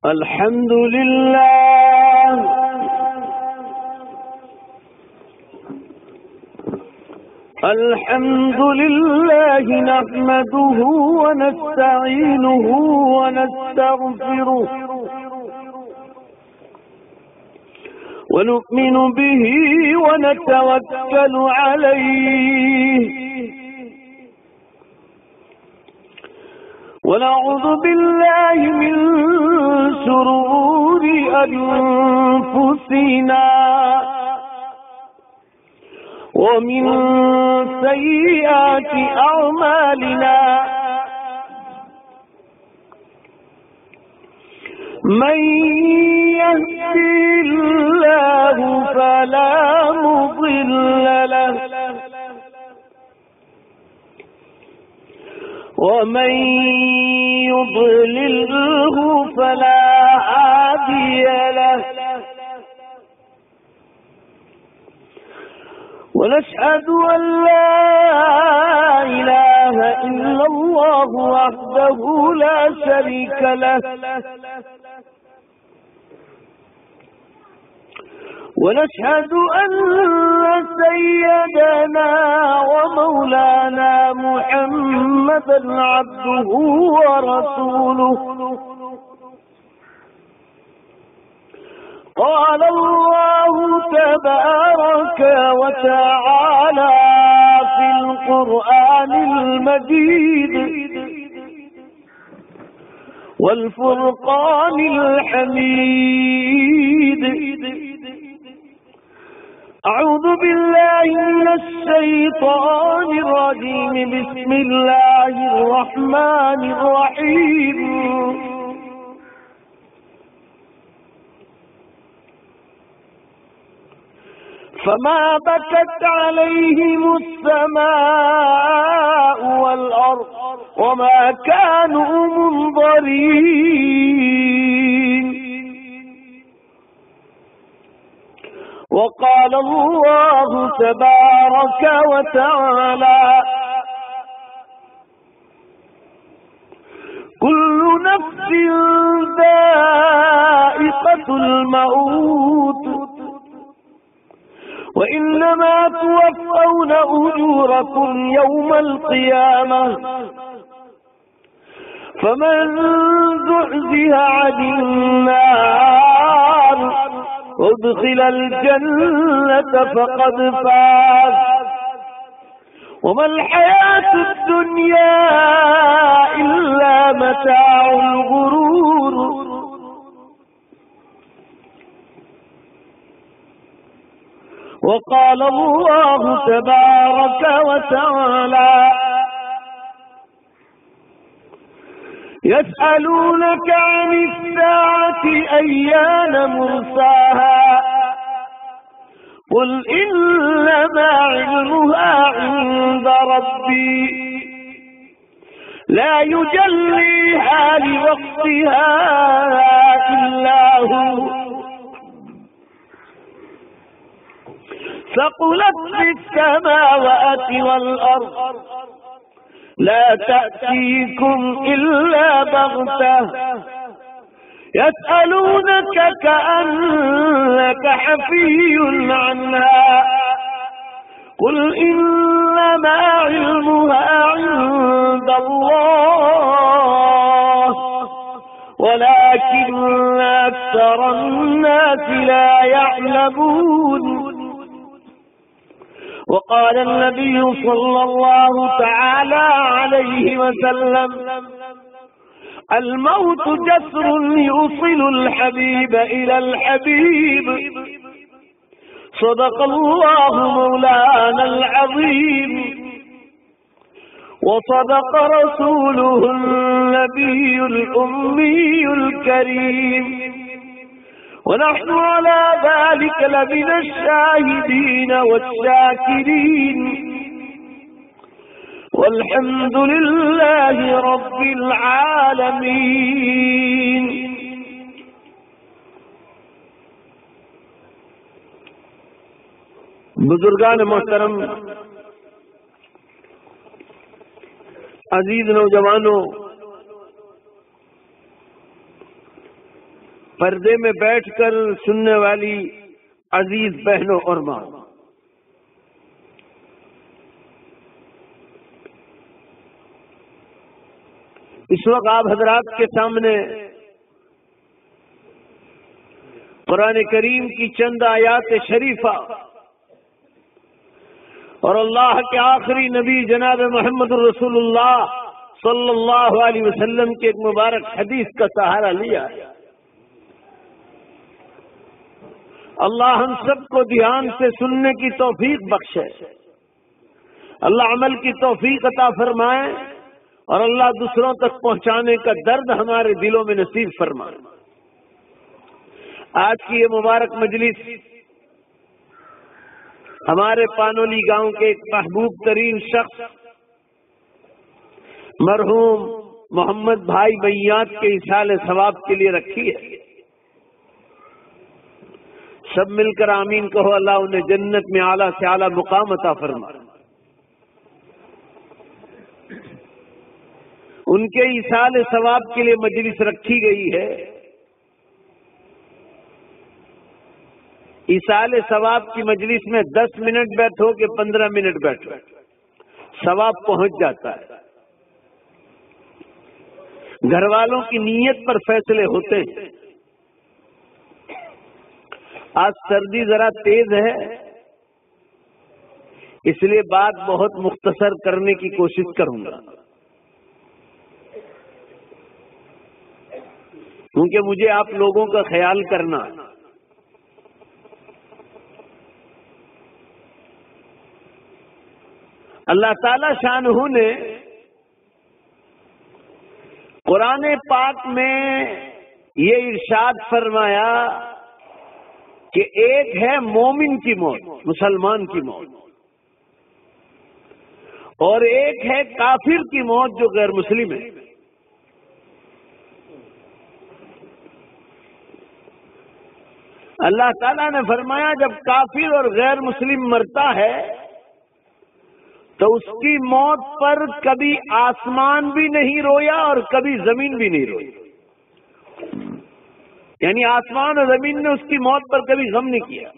الحمد لله الحمد لله نحمده ونستعينه ونستغفره ونؤمن به ونتوكل عليه ونعوذ بالله من شرور أنفسنا ومن سيئات أعمالنا من يهدي الله فلا مضل له ومن يضلله فلا هادي له ونشهد أن لا إله إلا الله وحده لا شريك له ونشهد أن سيدنا ومولانا محمدا عبده ورسوله قال الله تبارك وتعالى في القرآن المجيد والفرقان الحميد أعوذ بالله من الشيطان الرجيم بسم الله الرحمن الرحيم فما بكت عليهم السماء والأرض وما كانوا منظرين وقال الله تبارك وتعالى كل نفس ذائقة الموت وإنما توفون أجوركم يوم القيامة فمن زحزح عن النار وادخل الجنة فقد فاز وما الحياة الدنيا إلا متاع الغرور وقال الله تبارك وتعالى يسألونك عن الساعة أيان مرساها قل إنما علمها عند ربي لا يجليها لوقتها إلا هو ثقلت في السماوات والأرض لا تأتيكم إلا بغتة يسألونك كأنك حفي عنها قل إنما علمها عند الله ولكن أكثر الناس لا يعلمون وقال النبي صلى الله تعالى عليه وسلم الموت جسر يوصل الحبيب إلى الحبيب صدق الله مولانا العظيم وصدق رسوله النبي الأمي الكريم ونحن على ذلك لمن الشاهدين والشاكرين والحمد لله رب العالمين بزرگان محترم، عزیز نوجوانوں، پردے میں بیٹھ کر سننے والی عزیز بہنوں اور ماں، اس وقت آپ حضرات کے سامنے قرآن کریم کی چند آیات شریفہ اور اللہ کے آخری نبی جناب محمد رسول اللہ صلی اللہ علیہ وسلم کے ایک مبارک حدیث کا سہارا لیا ہے۔ اللہ ہم سب کو دھیان سے سننے کی توفیق بخشے، اللہ عمل کی توفیق عطا فرمائے، اور اللہ دوسروں تک پہنچانے کا درد ہمارے دلوں میں نصیب فرمائے۔ آج کی یہ مبارک مجلس ہمارے پانولی گاؤں کے ایک محبوب ترین شخص مرحوم محمد بھائی میات کے ایصال ثواب کے لیے رکھی ہے۔ سب مل کر آمین کہو، اللہ انہیں جنت میں اعلیٰ سے اعلیٰ مقام عطا فرمائے۔ ان کے ایصال ثواب کے لیے مجلس رکھی گئی ہے۔ ایصال ثواب کی مجلس میں 10 منٹ بیٹھو کہ 15 منٹ بیٹھو، ثواب پہنچ جاتا ہے۔ گھر والوں کی نیت پر فیصلے ہوتے ہیں۔ آج سردی ذرا تیز ہے، اس لیے بات بہت مختصر کرنے کی کوشش کروں گا، کیونکہ مجھے آپ لوگوں کا خیال کرنا ہے۔ اللہ تعالی شانہ نے قرآن پاک میں یہ ارشاد فرمایا کہ ایک ہے مومن کی موت، مسلمان کی موت، اور ایک ہے کافر کی موت جو غیر مسلم ہے۔ اللہ تعالیٰ نے فرمایا جب کافر اور غیر مسلم مرتا ہے تو اس کی موت پر کبھی آسمان بھی نہیں رویا اور کبھی زمین بھی نہیں روئی، یعنی آسمان اور زمین نے اس کی موت پر کبھی غم نہیں کیا۔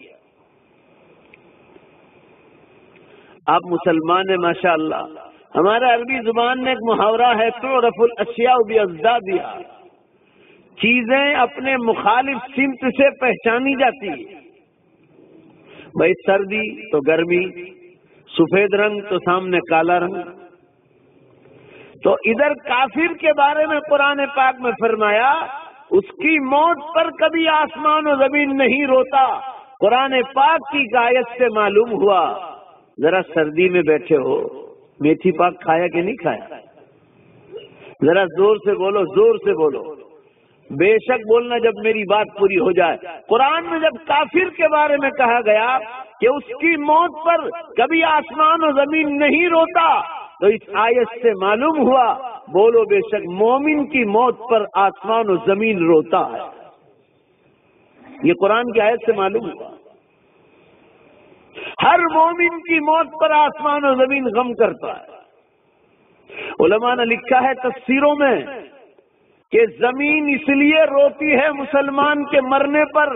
آپ مسلمان ہیں ماشاءاللہ۔ ہمارا عربی زبان میں ایک محاورہ ہے، تعرف الاشیاء بأضدادها، چیزیں اپنے مخالف سمت سے پہچانی جاتی ہیں۔ بھائی سردی تو گرمی، سفید رنگ تو سامنے کالا رنگ۔ تو ادھر کافر کے بارے میں قرآن پاک میں فرمایا اس کی موت پر کبھی آسمان و زمین نہیں روتا۔ قرآن پاک کی آیت سے معلوم ہوا، ذرا سردی میں بیٹھے ہو، میتھی پاک کھایا کہ نہیں کھایا؟ ذرا زور سے بولو، زور سے بولو، بے شک بولنا جب میری بات پوری ہو جائے۔ قرآن میں جب کافر کے بارے میں کہا گیا کہ اس کی موت پر کبھی آسمان و زمین نہیں روتا، تو اس آیت سے معلوم ہوا، بولو بے شک مومن کی موت پر آسمان و زمین روتا ہے۔ یہ قرآن کی آیت سے معلوم ہوا، ہر مومن کی موت پر آسمان و زمین غم کرتا ہے۔ علماء نے لکھا ہے تفسیروں میں کہ زمین اس لیے روتی ہے مسلمان کے مرنے پر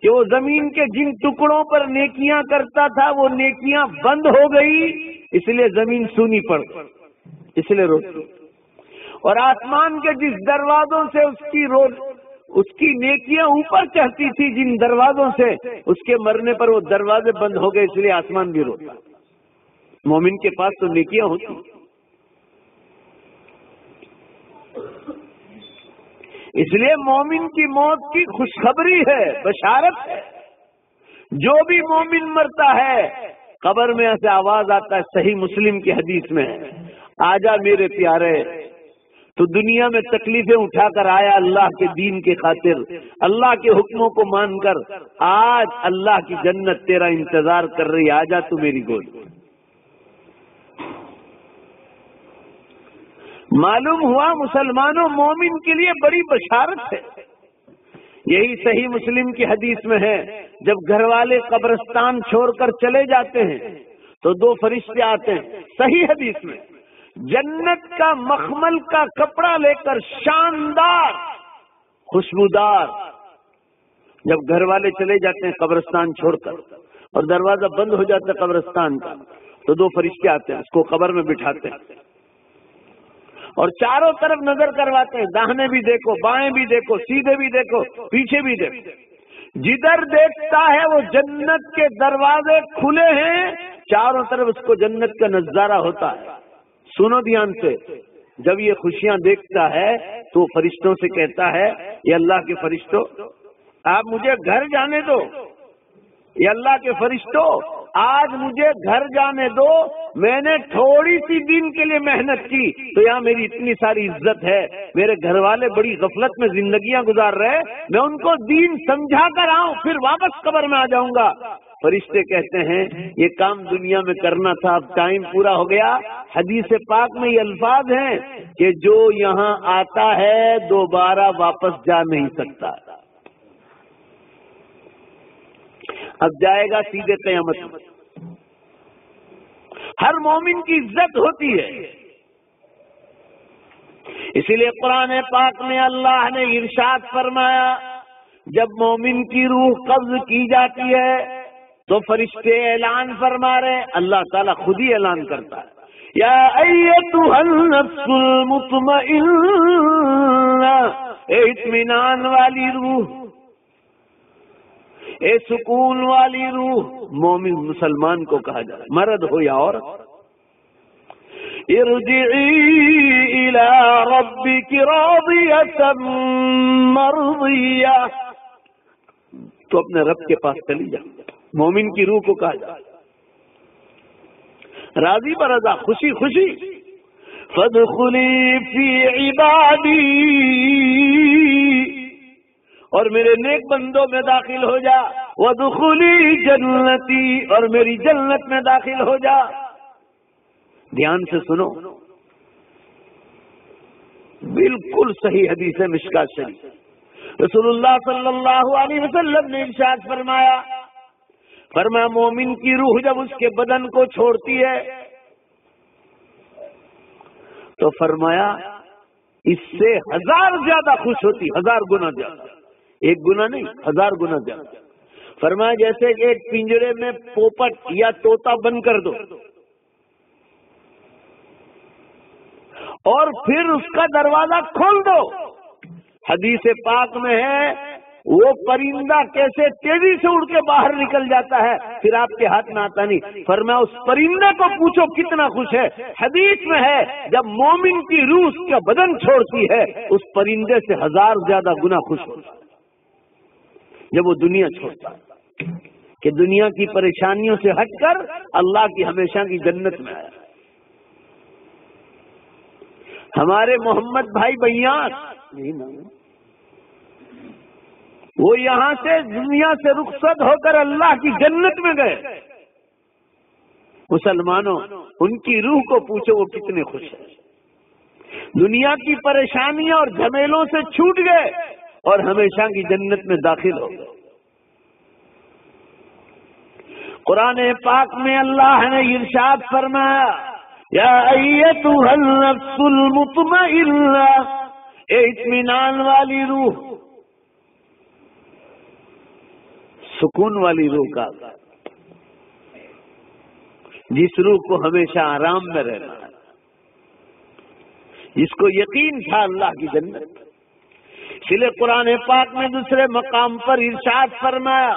کہ وہ زمین کے جن ٹکڑوں پر نیکیاں کرتا تھا وہ نیکیاں بند ہو گئی، اس لیے زمین سونی پڑ گئی، اس لیے روتی۔ اور آسمان کے جس دروازوں سے اس کی نیکیاں اوپر چڑھتی تھی، جن دروازوں سے اس کے مرنے پر وہ دروازے بند ہو گئے، اس لیے آسمان بھی روتا۔ مومن کے پاس تو نیکیاں ہوتی، اس لیے مومن کی موت کی خوشخبری ہے، بشارت ہے۔ جو بھی مومن مرتا ہے قبر میں ایسے آواز آتا ہے، صحیح مسلم کی حدیث میں، آجا میرے پیارے، تو دنیا میں تکلیفیں اٹھا کر آیا اللہ کے دین کے خاطر، اللہ کے حکموں کو مان کر، آج اللہ کی جنت تیرا انتظار کر رہی، آجا تو میری گود۔ معلوم ہوا مسلمانوں مومن کے لیے بڑی بشارت ہے۔ یہی صحیح مسلم کی حدیث میں ہے، جب گھر والے قبرستان چھوڑ کر چلے جاتے ہیں تو 2 فرشتے آتے ہیں، صحیح حدیث میں، جنت کا مخمل کا کپڑا لے کر شاندار خوشبودار. جب گھر والے چلے جاتے ہیں قبرستان چھوڑ کر اور دروازہ بند ہو جاتا ہے قبرستان کا، تو دو فرشتے آتے ہیں، اس کو قبر میں بٹھاتے ہیں اور چاروں طرف نظر کرواتے ہیں. داہنے بھی دیکھو، بائیں بھی دیکھو، سیدھے بھی دیکھو، پیچھے بھی دیکھو. جدھر دیکھتا ہے وہ جنت کے دروازے کھلے ہیں، چاروں طرف اس کو جنت کا نظارہ ہوتا ہے. سنو دھیان سے، جب یہ خوشیاں دیکھتا ہے تو فرشتوں سے کہتا ہے، یہ اللہ کے فرشتوں آپ مجھے گھر جانے دو. یہ اللہ کے فرشتوں آج مجھے گھر جانے دو، میں نے تھوڑی سی دن کے لیے محنت کی تو یہاں میری اتنی ساری عزت ہے. میرے گھر والے بڑی غفلت میں زندگیاں گزار رہے، میں ان کو دین سمجھا کر آؤں، پھر واپس قبر میں آ جاؤں گا. فرشتے کہتے ہیں یہ کام دنیا میں کرنا تھا، اب ٹائم پورا ہو گیا. حدیث پاک میں یہ الفاظ ہیں کہ جو یہاں آتا ہے دوبارہ واپس جا نہیں سکتا. اب جائے گا سیدھے قیامت میں. ہر مومن کی عزت ہوتی ہے. اسی لیے قرآن پاک میں اللہ نے ارشاد فرمایا، جب مومن کی روح قبض کی جاتی ہے تو فرشتے اعلان فرما رہے، اللہ تعالیٰ خود ہی اعلان کرتا ہے، یا ایتھا النفس المطمئنہ، اے اطمینان والی روح، اے سکون والی روح. مومن مسلمان کو کہا جائے، مرد ہو یا عورت، ارجعی الی ربک راضیۃ مرضیہ، تو اپنے رب کے پاس چلی جا. مومن کی روح کو کہا جائے راضی برضا، خوشی خوشی. فادخلی فی عبادی، اور میرے نیک بندوں میں داخل ہو جا. وادخلی جنتی، اور میری جنت میں داخل ہو جا. دھیان سے سنو، بالکل صحیح حدیث ہے مشکات شریف. رسول اللہ صلی اللہ علیہ وسلم نے ارشاد فرمایا، مومن کی روح جب اس کے بدن کو چھوڑتی ہے تو فرمایا اس سے 1000 زیادہ خوش ہوتی، 1000 گنا زیادہ. ایک گنا نہیں، 1000 گنا زیادہ. فرمایا جیسے کہ ایک پنجرے میں پوپٹ یا طوطا بند کر دو اور پھر اس کا دروازہ کھول دو. حدیث پاک میں ہے وہ پرندہ کیسے تیزی سے اڑ کے باہر نکل جاتا ہے، پھر آپ کے ہاتھ میں آتا نہیں. فرمایا اس پرندے کو پوچھو کتنا خوش ہے. حدیث میں ہے جب مومن کی روح اس کا بدن چھوڑتی ہے اس پرندے سے 1000 زیادہ گنا خوش ہوتا ہے جب وہ دنیا چھوڑتا ہے، کہ دنیا کی پریشانیوں سے ہٹ کر اللہ کی ہمیشہ کی جنت میں آیا. ہمارے محمد بھائی بیان وہ یہاں سے دنیا سے رخصت ہو کر اللہ کی جنت میں گئے. مسلمانوں ان کی روح کو پوچھو وہ کتنے خوش ہیں. دنیا کی پریشانیاں اور جھمیلوں سے چھوٹ گئے اور ہمیشہ کی جنت میں داخل ہو گئے. قرآن پاک میں اللہ نے ارشاد فرمایا، یا ایتھا النفس المطمئنہ، اے اطمینان والی روح، سکون والی روح کا، جس روح کو ہمیشہ آرام میں رہنا ہے، جس کو یقین تھا اللہ کی جنت. اس لیے قرآن پاک میں دوسرے مقام پر ارشاد فرمایا،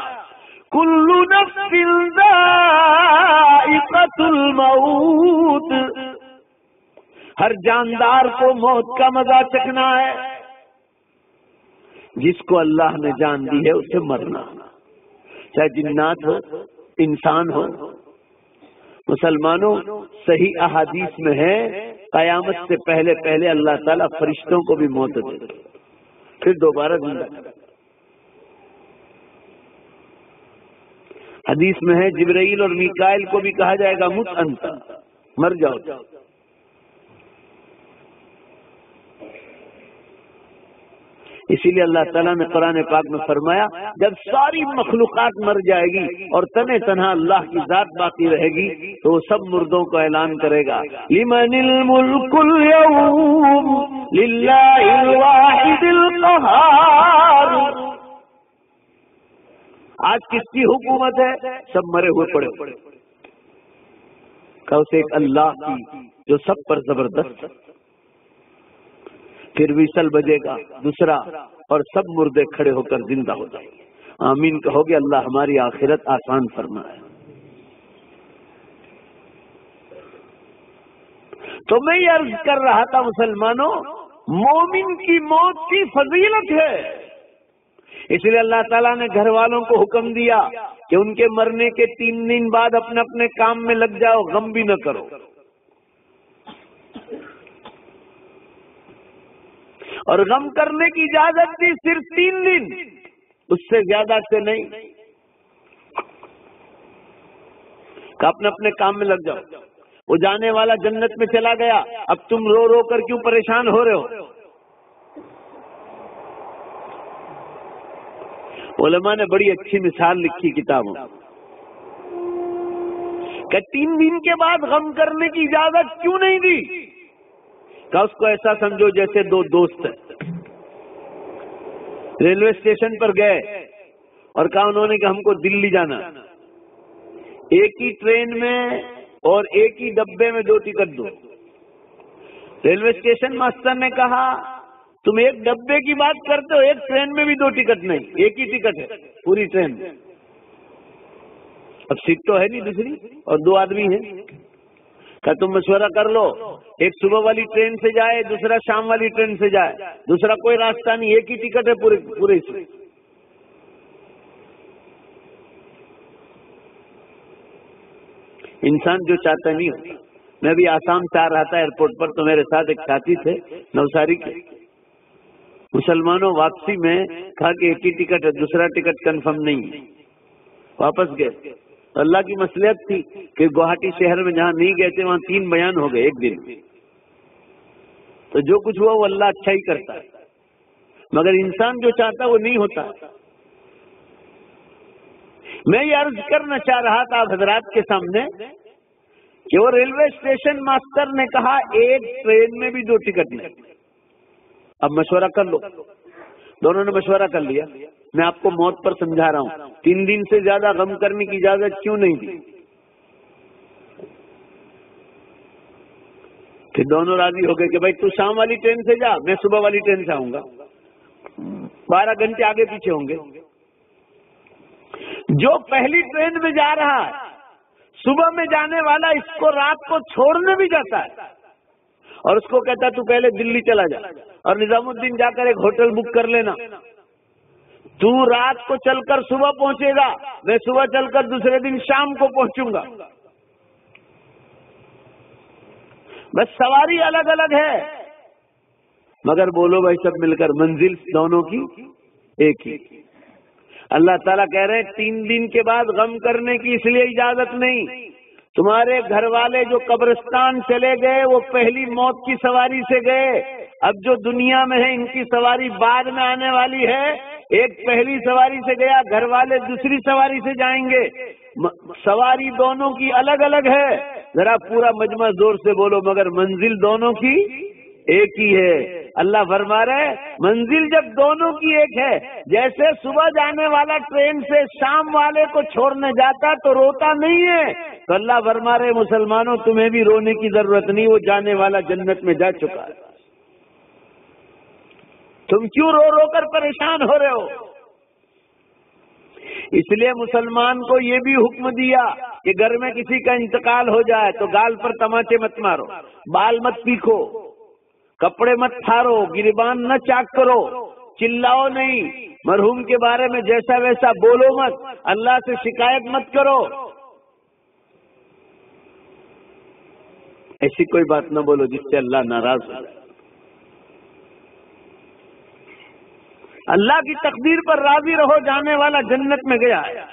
کل نفس ذائقۃ الموت، ہر جاندار کو موت کا مزہ چکھنا ہے. جس کو اللہ نے جان دی ہے اسے مرنا، چاہے جنات ہو انسان ہو. مسلمانوں صحیح احادیث میں ہے قیامت سے پہلے پہلے اللہ تعالیٰ فرشتوں کو بھی موت دے گا، پھر دوبارہ زندہ. حدیث میں ہے جبرائیل اور میکائیل کو بھی کہا جائے گا مت انت، مر جاؤ. اسی لیے اللہ تعالیٰ نے قرآن پاک میں فرمایا جب ساری مخلوقات مر جائے گی اور تنہ تنہا اللہ کی ذات باقی رہے گی تو وہ سب مردوں کو اعلان کرے گا، لمن الملک اليوم للہ الواحد القہار. آج کس کی حکومت ہے؟ سب مرے ہوئے پڑے پڑے. کہ اسے ایک اللہ کی جو سب پر زبردست. پھر ویسل بجے گا دوسرا اور سب مردے کھڑے ہو کر زندہ ہو جائیں گے. آمین کہو گے. اللہ ہماری آخرت آسان فرمائے. تو میں یہ عرض کر رہا تھا مسلمانوں، مومن کی موت کی فضیلت ہے. اس لیے اللہ تعالیٰ نے گھر والوں کو حکم دیا کہ ان کے مرنے کے 3 دن بعد اپنے اپنے کام میں لگ جاؤ، غم بھی نہ کرو. اور غم کرنے کی اجازت دی صرف 3 دن، اس سے زیادہ سے نہیں. کہ اپنے اپنے کام میں لگ جاؤ. وہ جانے والا جنت میں چلا گیا، اب تم رو رو کر کیوں پریشان ہو رہے ہو؟ علماء نے بڑی اچھی مثال لکھی کتابوں کہ 3 دن کے بعد غم کرنے کی اجازت کیوں نہیں دی؟ کہ اس کو ایسا سمجھو جیسے 2 دوست ہیں، ریلوے اسٹیشن پر گئے اور کہا انہوں نے کہ ہم کو دلی جانا، ایک ہی ٹرین میں اور ایک ہی ڈبے میں 2 ٹکٹ دو. ریلوے اسٹیشن ماسٹر نے کہا تم ایک ڈبے کی بات کرتے ہو، ایک ٹرین میں بھی 2 ٹکٹ نہیں، ایک ہی ٹکٹ ہے پوری ٹرین میں. اب سیٹ تو ہے نہیں دوسری اور 2 آدمی ہیں. کہ تم مشورہ کر لو، ایک صبح والی ٹرین سے جائے، دوسرا شام والی ٹرین سے جائے، دوسرا کوئی راستہ نہیں، ایک ہی ٹکٹ ہے پورے سے. انسان جو چاہتا نہیں ہوتا. میں بھی آسام سے آ رہا تھا ایئرپورٹ پر، تو میرے ساتھ ایک ساتھی تھے نوساری کے. مسلمانوں واپسی میں کہا کہ ایک ہی ٹکٹ ہے، دوسرا ٹکٹ کنفرم نہیں ہے. واپس گئے تو اللہ کی مصلحت تھی کہ گوہاٹی شہر میں جہاں نہیں گئے تھے وہاں 3 بیان ہو گئے ایک دن میں. تو جو کچھ ہوا وہ اللہ اچھا ہی کرتا ہے، مگر انسان جو چاہتا وہ نہیں ہوتا. میں یہ عرض کرنا چاہ رہا تھا آپ حضرات کے سامنے کہ وہ ریلوے اسٹیشن ماسٹر نے کہا ایک ٹرین میں بھی 2 ٹکٹ نہیں. اب مشورہ کر لو. دونوں نے مشورہ کر لیا. میں آپ کو موت پر سمجھا رہا ہوں، 3 دن سے زیادہ غم کرنے کی اجازت کیوں نہیں دی؟ پھر دونوں راضی ہو گئے کہ بھائی تو شام والی ٹرین سے جا، میں صبح والی ٹرین سے آؤں گا. 12 گھنٹے آگے پیچھے ہوں گے. جو پہلی ٹرین میں جا رہا ہے، صبح میں جانے والا اس کو رات کو چھوڑنے بھی جاتا ہے اور اس کو کہتا ہے تو پہلے دلی چلا جا اور نظام الدین جا کر ایک ہوٹل بک کر لینا. تو رات کو چل کر صبح پہنچے گا، میں صبح چل کر دوسرے دن شام کو پہنچوں گا. بس سواری الگ الگ ہے، مگر بولو بھائی سب مل کر منزل دونوں کی ایک ہی. اللہ تعالیٰ کہہ رہے ہیں 3 دن کے بعد غم کرنے کی اس لیے اجازت نہیں. تمہارے گھر والے جو قبرستان چلے گئے وہ پہلی موت کی سواری سے گئے. اب جو دنیا میں ہے ان کی سواری بعد میں آنے والی ہے. ایک پہلی سواری سے گیا، گھر والے دوسری سواری سے جائیں گے. سواری دونوں کی الگ الگ ہے. ذرا پورا مجمع زور سے بولو مگر منزل دونوں کی ایک ہی ہے. اللہ فرما رہے منزل جب دونوں کی ایک ہے، جیسے صبح جانے والا ٹرین سے شام والے کو چھوڑنے جاتا تو روتا نہیں ہے، تو اللہ فرما رہے مسلمانوں تمہیں بھی رونے کی ضرورت نہیں، وہ جانے والا جنت میں جا چکا ہے. تم کیوں رو رو کر پریشان ہو رہے ہو؟ اس لیے مسلمان کو یہ بھی حکم دیا کہ گھر میں کسی کا انتقال ہو جائے تو گال پر تماچے مت مارو، بال مت پیکھو، کپڑے مت پھاڑو، گریبان نہ چاک کرو، چلاؤ نہیں، مرحوم کے بارے میں جیسا ویسا بولو مت، اللہ سے شکایت مت کرو. ایسی کوئی بات نہ بولو جس سے اللہ ناراض ہو جائے. اللہ کی تقدیر پر راضی رہو، جانے والا جنت میں گیا ہے.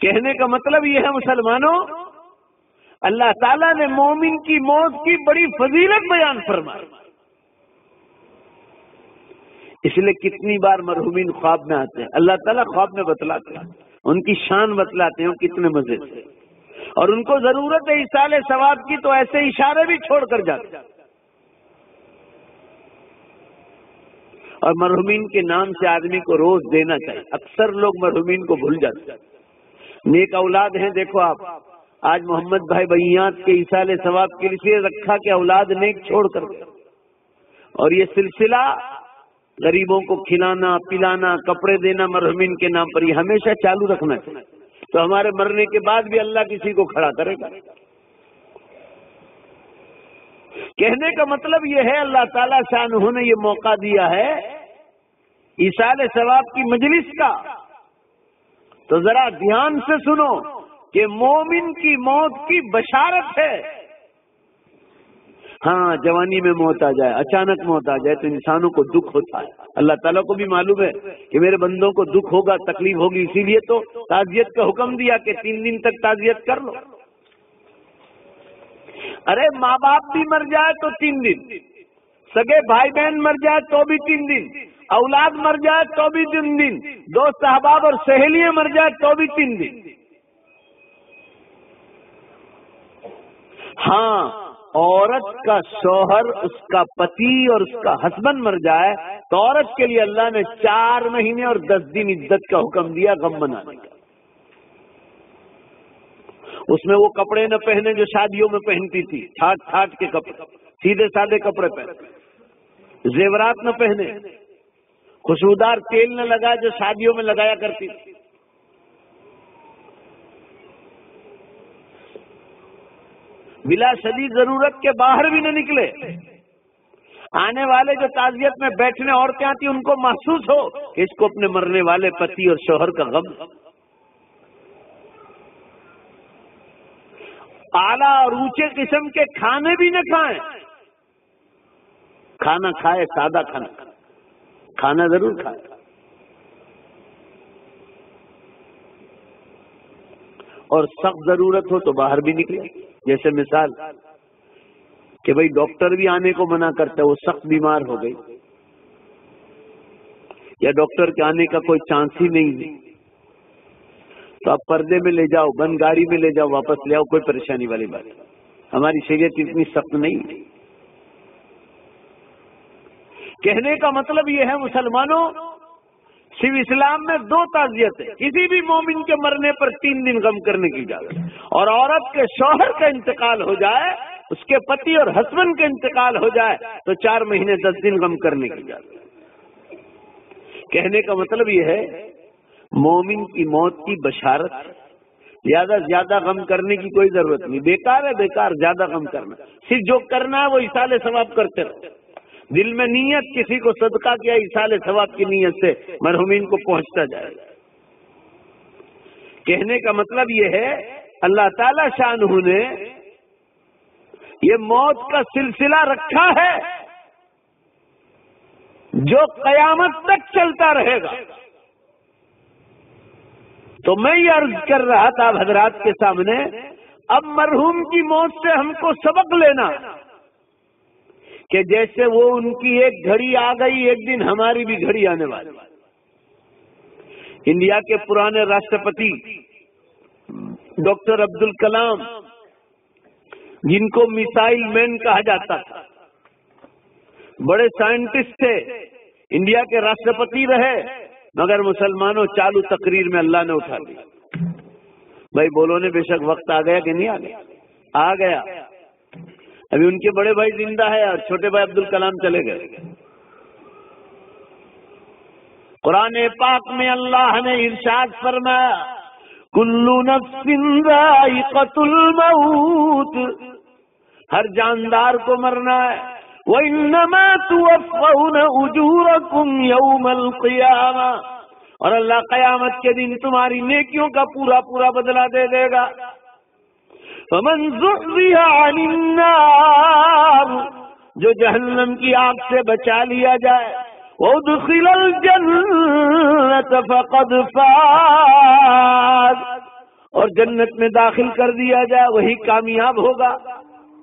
کہنے کا مطلب یہ ہے مسلمانوں، اللہ تعالیٰ نے مومن کی موت کی بڑی فضیلت بیان فرمائی. اس لیے کتنی بار مرحومین خواب میں آتے ہیں، اللہ تعالیٰ خواب میں بتلاتے ہیں، ان کی شان بتلاتے ہیں کتنے مزے سے، اور ان کو ضرورت ہے ایصال ثواب کی تو ایسے اشارے بھی چھوڑ کر جاتے ہیں. اور مرحومین کے نام سے آدمی کو روز دینا چاہیے. اکثر لوگ مرحومین کو بھول جاتے ہیں. نیک اولاد ہیں، دیکھو آپ آج محمد بھائی بیات کے ایصال ثواب کے لیے رکھا کہ اولاد نیک چھوڑ کر، اور یہ سلسلہ غریبوں کو کھلانا پلانا کپڑے دینا مرحومین کے نام پر یہ ہمیشہ چالو رکھنا چاہیے. تو ہمارے مرنے کے بعد بھی اللہ کسی کو کھڑا کرے گا. کہنے کا مطلب یہ ہے اللہ تعالیٰ شانہ نے یہ موقع دیا ہے ایصال ثواب کی مجلس کا. تو ذرا دھیان سے سنو کہ مومن کی موت کی بشارت ہے. ہاں جوانی میں موت آ جائے، اچانک موت آ جائے تو انسانوں کو دکھ ہوتا ہے. اللہ تعالیٰ کو بھی معلوم ہے کہ میرے بندوں کو دکھ ہوگا، تکلیف ہوگی، اسی لیے تو تعزیت کا حکم دیا کہ 3 دن تک تعزیت کر لو. ارے ماں باپ بھی مر جائے تو 3 دن، سگے بھائی بہن مر جائے تو بھی 3 دن، اولاد مر جائے تو بھی 3 دن، دوست احباب اور سہیلیاں مر جائے تو بھی 3 دن. ہاں عورت کا شوہر، اس کا پتی اور اس کا ہسبینڈ مر جائے تو عورت کے لیے اللہ نے 4 مہینے اور 10 دن عدت کا حکم دیا غم منانے کا. اس میں وہ کپڑے نہ پہنے جو شادیوں میں پہنتی تھی، ٹھاٹ کے کپڑے، سیدھے سادے کپڑے پہنے، زیورات نہ پہنے، خوشبودار تیل نہ لگائے جو شادیوں میں لگایا کرتی تھی. بلا شدید ضرورت کے باہر بھی نہ نکلے. آنے والے جو تعزیت میں بیٹھنے عورتیں آتی ان کو محسوس ہو کہ اس کو اپنے مرنے والے پتی اور شوہر کا غم. اعلیٰ اور اونچے قسم کے کھانے بھی نہ کھائیں. کھانا کھائے سادہ کھانا ضرور کھائے. اور سخت ضرورت ہو تو باہر بھی نکلے. جیسے مثال کہ بھئی ڈاکٹر بھی آنے کو منع کرتا ہے، وہ سخت بیمار ہو گئی یا ڈاکٹر کے آنے کا کوئی چانس ہی نہیں ہے تو آپ پردے میں لے جاؤ، بند گاڑی میں لے جاؤ، واپس لے آؤ، کوئی پریشانی والی بات نہیں. ہماری شریعت اتنی سخت نہیں ہے. کہنے کا مطلب یہ ہے مسلمانوں، صرف اسلام میں 2 تعزیت ہے. کسی بھی مومن کے مرنے پر 3 دن غم کرنے کی اجازت ہے. اور عورت کے شوہر کا انتقال ہو جائے، اس کے پتی اور ہسبینڈ کا انتقال ہو جائے تو 4 مہینے 10 دن غم کرنے کی اجازت ہے. کہنے کا مطلب یہ ہے مومن کی موت کی بشارت. زیادہ غم کرنے کی کوئی ضرورت نہیں. بیکار ہے بیکار زیادہ غم کرنا. صرف جو کرنا ہے وہ ایصال ثواب کرتے رہو. دل میں نیت کسی کو صدقہ کیا ایصال ثواب کی نیت سے مرحومین کو پہنچتا جائے. کہنے کا مطلب یہ ہے اللہ تعالی شانہ نے یہ موت کا سلسلہ رکھا ہے جو قیامت تک چلتا رہے گا. تو میں یہ عرض کر رہا تھا حضرات کے سامنے، اب مرحوم کی موت سے ہم کو سبق لینا کہ جیسے وہ ان کی ایک گھڑی آ گئی، ایک دن ہماری بھی گھڑی آنے والی. انڈیا کے پرانے راشٹرپتی ڈاکٹر عبد الکلام، جن کو میسائل مین کہا جاتا تھا، بڑے سائنٹسٹ تھے، انڈیا کے راشٹرپتی رہے، مگر مسلمانوں چالو تقریر میں اللہ نے اٹھا دیا. بھائی بولو نے بے شک وقت آ گیا کہ نہیں آ گیا؟ آ گیا. ابھی ان کے بڑے بھائی زندہ ہے اور چھوٹے بھائی عبد الکلام چلے گئے. قرآن پاک میں اللہ نے ارشاد فرمایا کل نفس ذائقۃ الموت، ہر جاندار کو مرنا ہے. وَإِنَّمَا تُوَفَّوْنَ أُجُورَكُمْ يَوْمَ الْقِيَامَةِ، اور اللہ قیامت کے دن تمہاری نیکیوں کا پورا بدلہ دے دے گا. فَمَنْ زُحْزِحَ عَنِ النَّارِ، جو جہنم کی آگ سے بچا لیا جائے، وَأُدْخِلَ الْجَنَّةَ فَقَدْ فَازَ، اور جنت میں داخل کر دیا جائے وہی کامیاب ہوگا.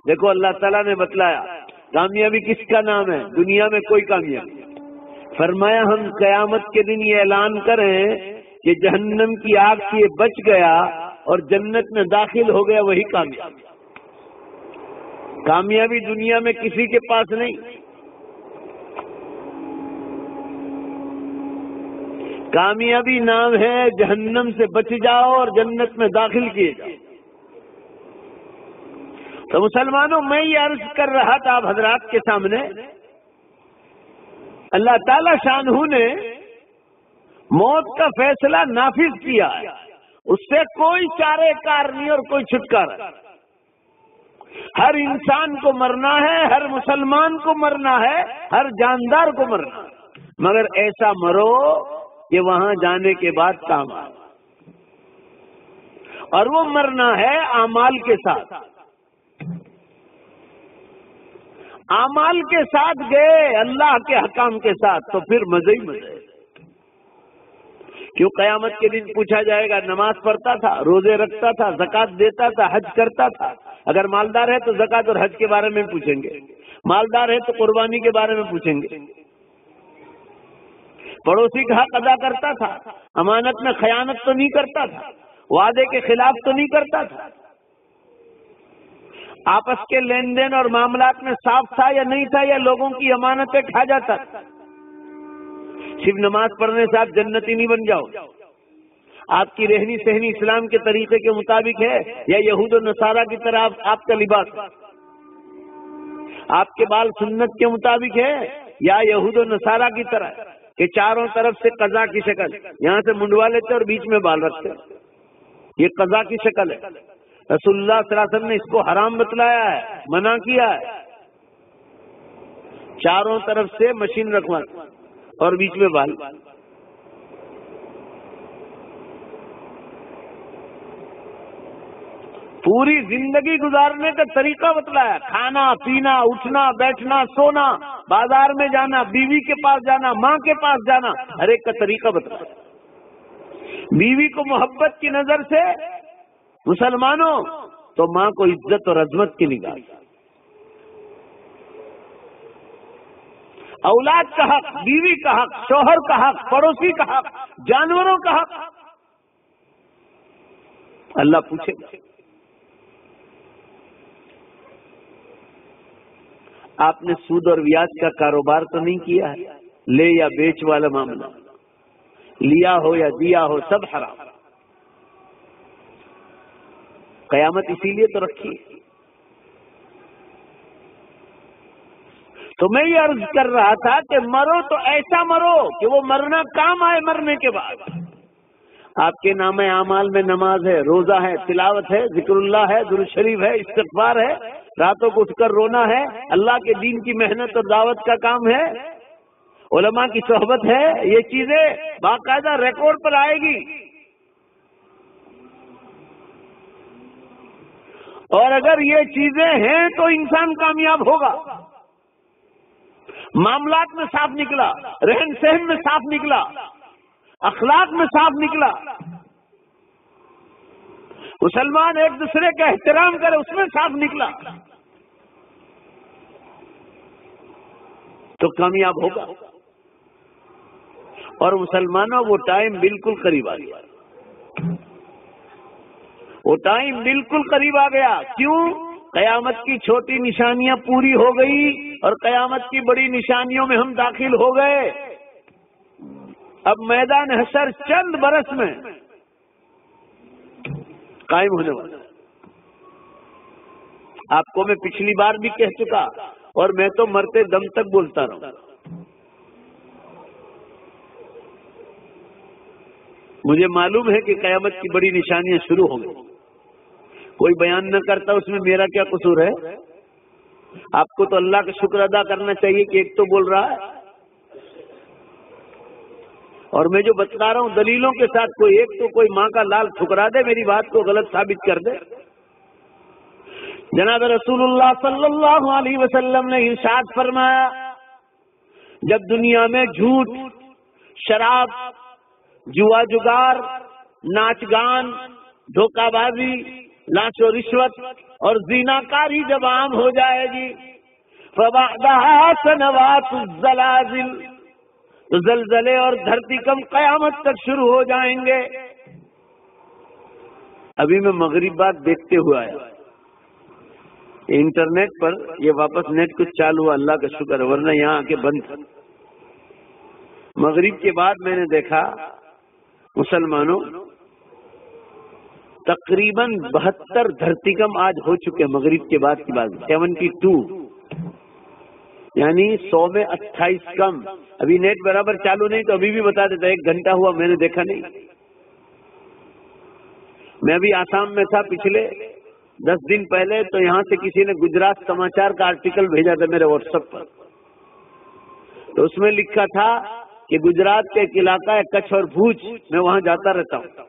دیکھو اللہ تعالیٰ نے بتلایا کامیابی کس کا نام ہے. دنیا میں کوئی کامیابی، فرمایا ہم قیامت کے دن یہ اعلان کریں کہ جہنم کی آگ سے یہ بچ گیا اور جنت میں داخل ہو گیا وہی کامیابی. کامیابی دنیا میں کسی کے پاس نہیں. کامیابی نام ہے جہنم سے بچ جاؤ اور جنت میں داخل کیے جاؤ۔ تو مسلمانوں، میں یہ عرض کر رہا تھا آپ حضرات کے سامنے، اللہ تعالی شانہ نے موت کا فیصلہ نافذ کیا ہے، اس سے کوئی چارے کار نہیں اور کوئی چھٹکارا۔ ہر انسان کو مرنا ہے، ہر مسلمان کو مرنا ہے، ہر جاندار کو مرنا ہے، مگر ایسا مرو کہ وہاں جانے کے بعد کام آئے، اور وہ مرنا ہے اعمال کے ساتھ۔ اعمال کے ساتھ گئے، اللہ کے حکام کے ساتھ، تو پھر مزے ہی مزے۔ کیوں قیامت کے دن پوچھا جائے گا نماز پڑھتا تھا، روزے رکھتا تھا، زکات دیتا تھا، حج کرتا تھا؟ اگر مالدار ہے تو زکات اور حج کے بارے میں پوچھیں گے، مالدار ہے تو قربانی کے بارے میں پوچھیں گے۔ پڑوسی کا حق ادا کرتا تھا، امانت میں خیانت تو نہیں کرتا تھا، وعدے کے خلاف تو نہیں کرتا تھا، آپس کے لین دین اور معاملات میں صاف تھا یا نہیں تھا، یا لوگوں کی امانتیں کھا جاتا تھا؟ صرف نماز پڑھنے سے آپ جنتی نہیں بن جاؤ، آپ کی رہنی سہنی اسلام کے طریقے کے مطابق ہے یا یہود و نصارہ کی طرح آپ کا لباس؟ آپ کے بال سنت کے مطابق ہے یا یہود و نصارہ کی طرح کہ چاروں طرف سے قضا کی شکل، یہاں سے منڈوا لیتے اور بیچ میں بال رکھتے؟ یہ قضا کی شکل ہے۔ رسول اللہ صلی اللہ علیہ وسلم نے اس کو حرام بتلایا ہے، منع کیا ہے۔ چاروں طرف سے مشین رکھوا اور بیچ میں بال۔ پوری زندگی گزارنے کا طریقہ بتلایا، کھانا پینا، اٹھنا بیٹھنا، سونا، بازار میں جانا، بیوی کے پاس جانا، ماں کے پاس جانا، ہر ایک کا طریقہ بتلایا۔ بیوی کو محبت کی نظر سے مسلمانوں تو ماں کو عزت اور عظمت کی نگاہ، اولاد کا حق، بیوی کا حق، شوہر کا حق، پڑوسی کا حق، جانوروں کا حق اللہ پوچھے گا۔ آپ نے سود اور بیاج کا کاروبار تو نہیں کیا ہے؟ لے یا بیچ والا معاملہ، لیا ہو یا دیا ہو، سب حرام۔ قیامت اسی لیے تو رکھی ہے۔ تو میں یہ عرض کر رہا تھا کہ مرو تو ایسا مرو کہ وہ مرنا کام آئے مرنے کے بعد۔ آپ کے نام اعمال میں نماز ہے، روزہ ہے، تلاوت ہے، ذکر اللہ ہے، درود شریف ہے، استغفار ہے، راتوں کو اٹھ کر رونا ہے، اللہ کے دین کی محنت اور دعوت کا کام ہے، علماء کی صحبت ہے، یہ چیزیں باقاعدہ ریکارڈ پر آئے گی۔ اور اگر یہ چیزیں ہیں تو انسان کامیاب ہوگا۔ معاملات میں صاف نکلا، رہن سہن میں صاف نکلا، اخلاق میں صاف نکلا، مسلمان ایک دوسرے کا احترام کرے اس میں صاف نکلا تو کامیاب ہوگا۔ اور مسلمانوں وہ ٹائم بالکل قریب آ گیا، وہ ٹائم بالکل قریب آ گیا۔ کیوں؟ قیامت کی چھوٹی نشانیاں پوری ہو گئی اور قیامت کی بڑی نشانیوں میں ہم داخل ہو گئے۔ اب میدان حشر چند برس میں قائم ہونے والا۔ آپ کو میں پچھلی بار بھی کہہ چکا اور میں تو مرتے دم تک بولتا رہا، مجھے معلوم ہے کہ قیامت کی بڑی نشانیاں شروع ہو گئی۔ کوئی بیان نہ کرتا اس میں میرا کیا قصور ہے؟ آپ کو تو اللہ کا شکر ادا کرنا چاہیے کہ ایک تو بول رہا ہے، اور میں جو بتلا رہا ہوں دلیلوں کے ساتھ، کوئی ایک تو کوئی ماں کا لال ٹھکرا دے، میری بات کو غلط ثابت کر دے۔ جناب رسول اللہ صلی اللہ علیہ وسلم نے ارشاد فرمایا، جب دنیا میں جھوٹ، شراب، جوا جگار، ناچ گان، دھوکہ بازی، لاچ و رشوت اور زیناکاری جب عام ہو جائے گی، فَبَعْدَهَا سَنَوَاتُ الزَّلَازِلِ، تو زلزلے اور دھرتی کم قیامت تک شروع ہو جائیں گے۔ ابھی میں مغرب بعد دیکھتے ہوئے آیا انٹرنیٹ پر، یہ واپس نیٹ کچھ چالو ہوا، اللہ کا شکر ہے، ورنہ یہاں آ کے بند تھا۔ مغرب کے بعد میں نے دیکھا مسلمانوں تقریباً 72 دھرتیکم آج ہو چکے ہیں مغرب کے بعد کی بات، 72، یعنی 100 میں 28 کم. ابھی نیٹ برابر چالو نہیں تو ابھی بھی بتا دیتا، 1 گھنٹہ ہوا میں نے دیکھا نہیں. میں ابھی آسام میں تھا پچھلے 10 دن پہلے، تو یہاں سے کسی نے گجرات سماچار کا آرٹیکل بھیجا تھا میرے واٹس ایپ پر، تو اس میں لکھا تھا کہ گجرات کا ایک علاقہ ہے کچھ اور بھوج، میں وہاں جاتا رہتا ہوں.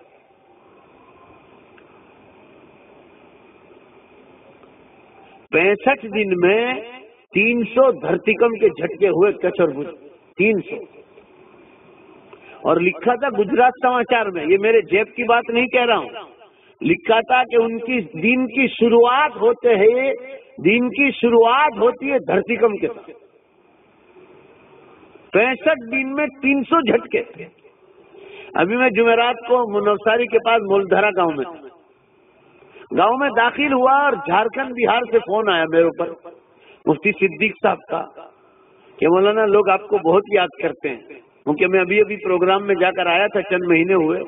65 دن میں 300 دھرتیکم کے جھٹکے ہوئے کچھ اور بھوج، 300. اور لکھا تھا گجرات سماچار میں، یہ میرے جیب کی بات نہیں کہہ رہا ہوں، لکھا تھا کہ ان کی دن کی شروعات ہوتے ہیں، دن کی شروعات ہوتی ہے دھرتیکم کے ساتھ. 65 دن میں 300 جھٹکے. ابھی میں جمعرات کو منوساری کے پاس مولدھرا گاؤں میں تھا، گاؤں میں داخل ہوا اور جھارکھنڈ بہار سے فون آیا میرے اوپر مفتی صدیق صاحب کا کہ مولانا لوگ آپ کو بہت یاد کرتے ہیں. کیونکہ میں ابھی پروگرام میں جا کر آیا تھا، چند مہینے ہوئے.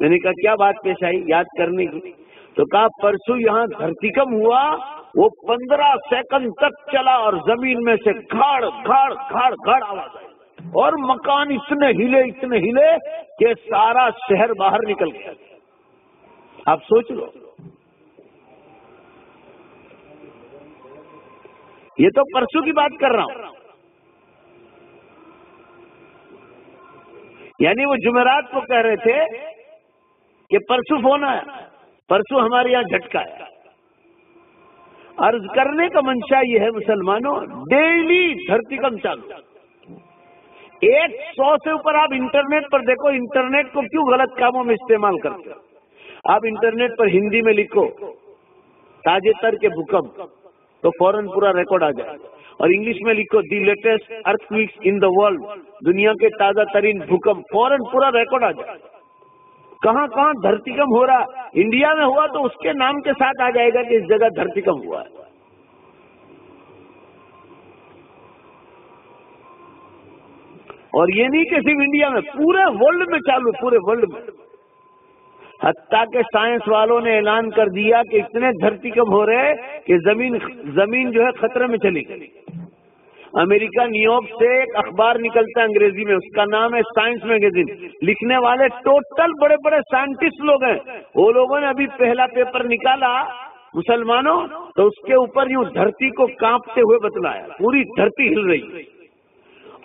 میں نے کہا کیا بات پیش آئی یاد کرنے کی؟ تو کہا پرسوں یہاں دھرتیکم ہوا، وہ 15 سیکنڈ تک چلا اور زمین میں سے گھاڑ گھاڑ گھاڑ گھاڑ آواز آئی اور مکان اتنے ہلے کہ سارا شہر باہر نکل گیا. آپ سوچ لو، یہ تو پرسوں کی بات کر رہا ہوں. یعنی وہ جمعرات کو کہہ رہے تھے کہ پرسوں فون آیا، پرسوں ہمارے یہاں جھٹکا ہے. عرض کرنے کا منشا یہ ہے مسلمانوں، ڈیلی دھرتیکم چالو. 100 سے اوپر آپ انٹرنیٹ پر دیکھو، انٹرنیٹ کو کیوں غلط کاموں میں استعمال کرتے ہیں. آپ انٹرنیٹ پر ہندی میں لکھو تاجتر کے بھوکمپ تو فوراً پورا ریکارڈ آ جائے، اور انگلش میں لکھو the latest earth quacks in the world, دنیا کے تازہ ترین بھوکمپ، فوراً پورا ریکارڈ آ جائے. کہاں کہاں دھرتیکم ہو رہا، انڈیا میں ہوا تو اس کے نام کے ساتھ آ جائے گا کہ اس جگہ دھرتیکم ہوا ہے. اور یہ نہیں کہ صرف انڈیا میں، پورے ورلڈ میں چالو، پورے ورلڈ میں. حتیٰ کہ سائنس والوں نے اعلان کر دیا کہ اتنے دھرتیکم ہو رہے کہ زمین جو ہے خطرے میں چلی گئی. امریکہ نیو یارک سے ایک اخبار نکلتا ہے انگریزی میں، اس کا نام ہے سائنس میگزین. لکھنے والے ٹوٹل بڑے بڑے سائنٹسٹ لوگ ہیں. وہ لوگوں نے ابھی پہلا پیپر نکالا مسلمانوں، تو اس کے اوپر یوں دھرتی کو کانپتے ہوئے بتلایا، پوری دھرتی ہل رہی،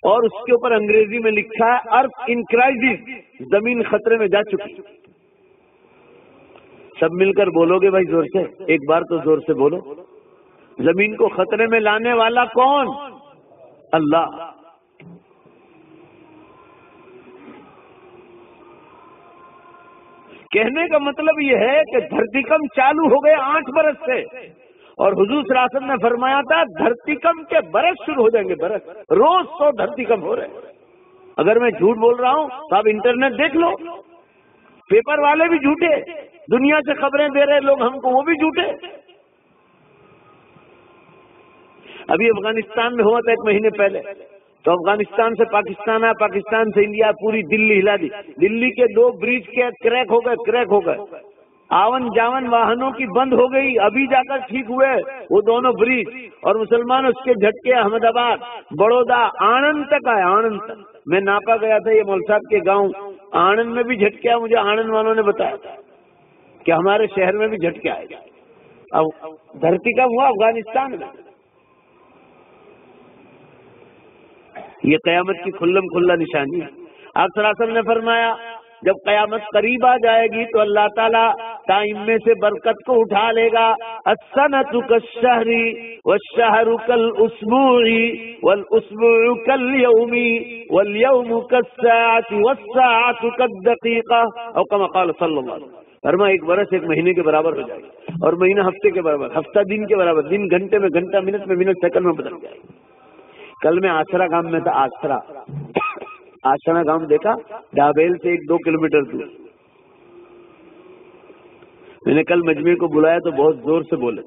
اور اس کے اوپر انگریزی میں لکھا ہے ارتھ ان کرائسس، زمین خطرے میں جا چکی. سب مل کر بولو گے بھائی زور سے، ایک بار تو زور سے بولو. زمین کو خطرے میں لانے والا کون؟ اللہ. کہنے کا مطلب یہ ہے کہ دھرتیکم چالو ہو گئے 8 برس سے، اور حضور صلی اللہ علیہ وسلم نے فرمایا تھا دھرتیکم کے برس شروع ہو جائیں گے، برس. روز 100 دھرتیکم ہو رہے ہیں. اگر میں جھوٹ بول رہا ہوں تو آپ انٹرنیٹ دیکھ لو، پیپر والے بھی جھوٹے، دنیا سے خبریں دے رہے لوگ ہم کو، وہ بھی جھوٹے. ابھی افغانستان میں ہوا تھا 1 مہینے پہلے، تو افغانستان سے پاکستان آیا، پاکستان سے انڈیا، پوری دلی ہلا دی. دلی کے 2 برج کے کریک ہو گئے. آون جاون واہنوں کی بند ہو گئی، ابھی جا کر ٹھیک ہوئے وہ دونوں برج. اور مسلمان اس کے جھٹکے احمد آباد، بڑودا، آنند تک آئے. آنند تک میں ناپا گیا تھا، یہ مول صاحب کے گاؤں آنند میں بھی جھٹکے آئے. مجھے آنند والوں نے بتایا تھا کہ ہمارے شہر میں بھی جھٹکے آئے گا. اب دھرتی کم ہوا افغانستان میں. یہ قیامت کی کھلم کھلا نشانی ہے. آپ صلی اللہ علیہ وسلم نے فرمایا جب قیامت قریب آ جائے گی تو اللہ تعالیٰ ٹائم میں سے برکت کو اٹھا لے گا. السنۃ کالشہر والشہر کالاسبوع والاسبوع کالیوم والیوم کالساعۃ والساعۃ کالدقیقہ، او کما قال صلی اللہ علیہ وسلم. فرمایا 1 برس 1 مہینے کے برابر ہو جائے گا، اور مہینہ ہفتے کے برابر، ہفتہ دن کے برابر، دن گھنٹے میں، گھنٹہ منٹ میں، منٹ سیکنڈ میں بدل جائے گا. کل میں آسرا گام میں تھا. آسرا گام دیکھا، ڈابیل سے 1-2 کلومیٹر دور. میں نے کل مجمع کو بلایا تو بہت زور سے بولے،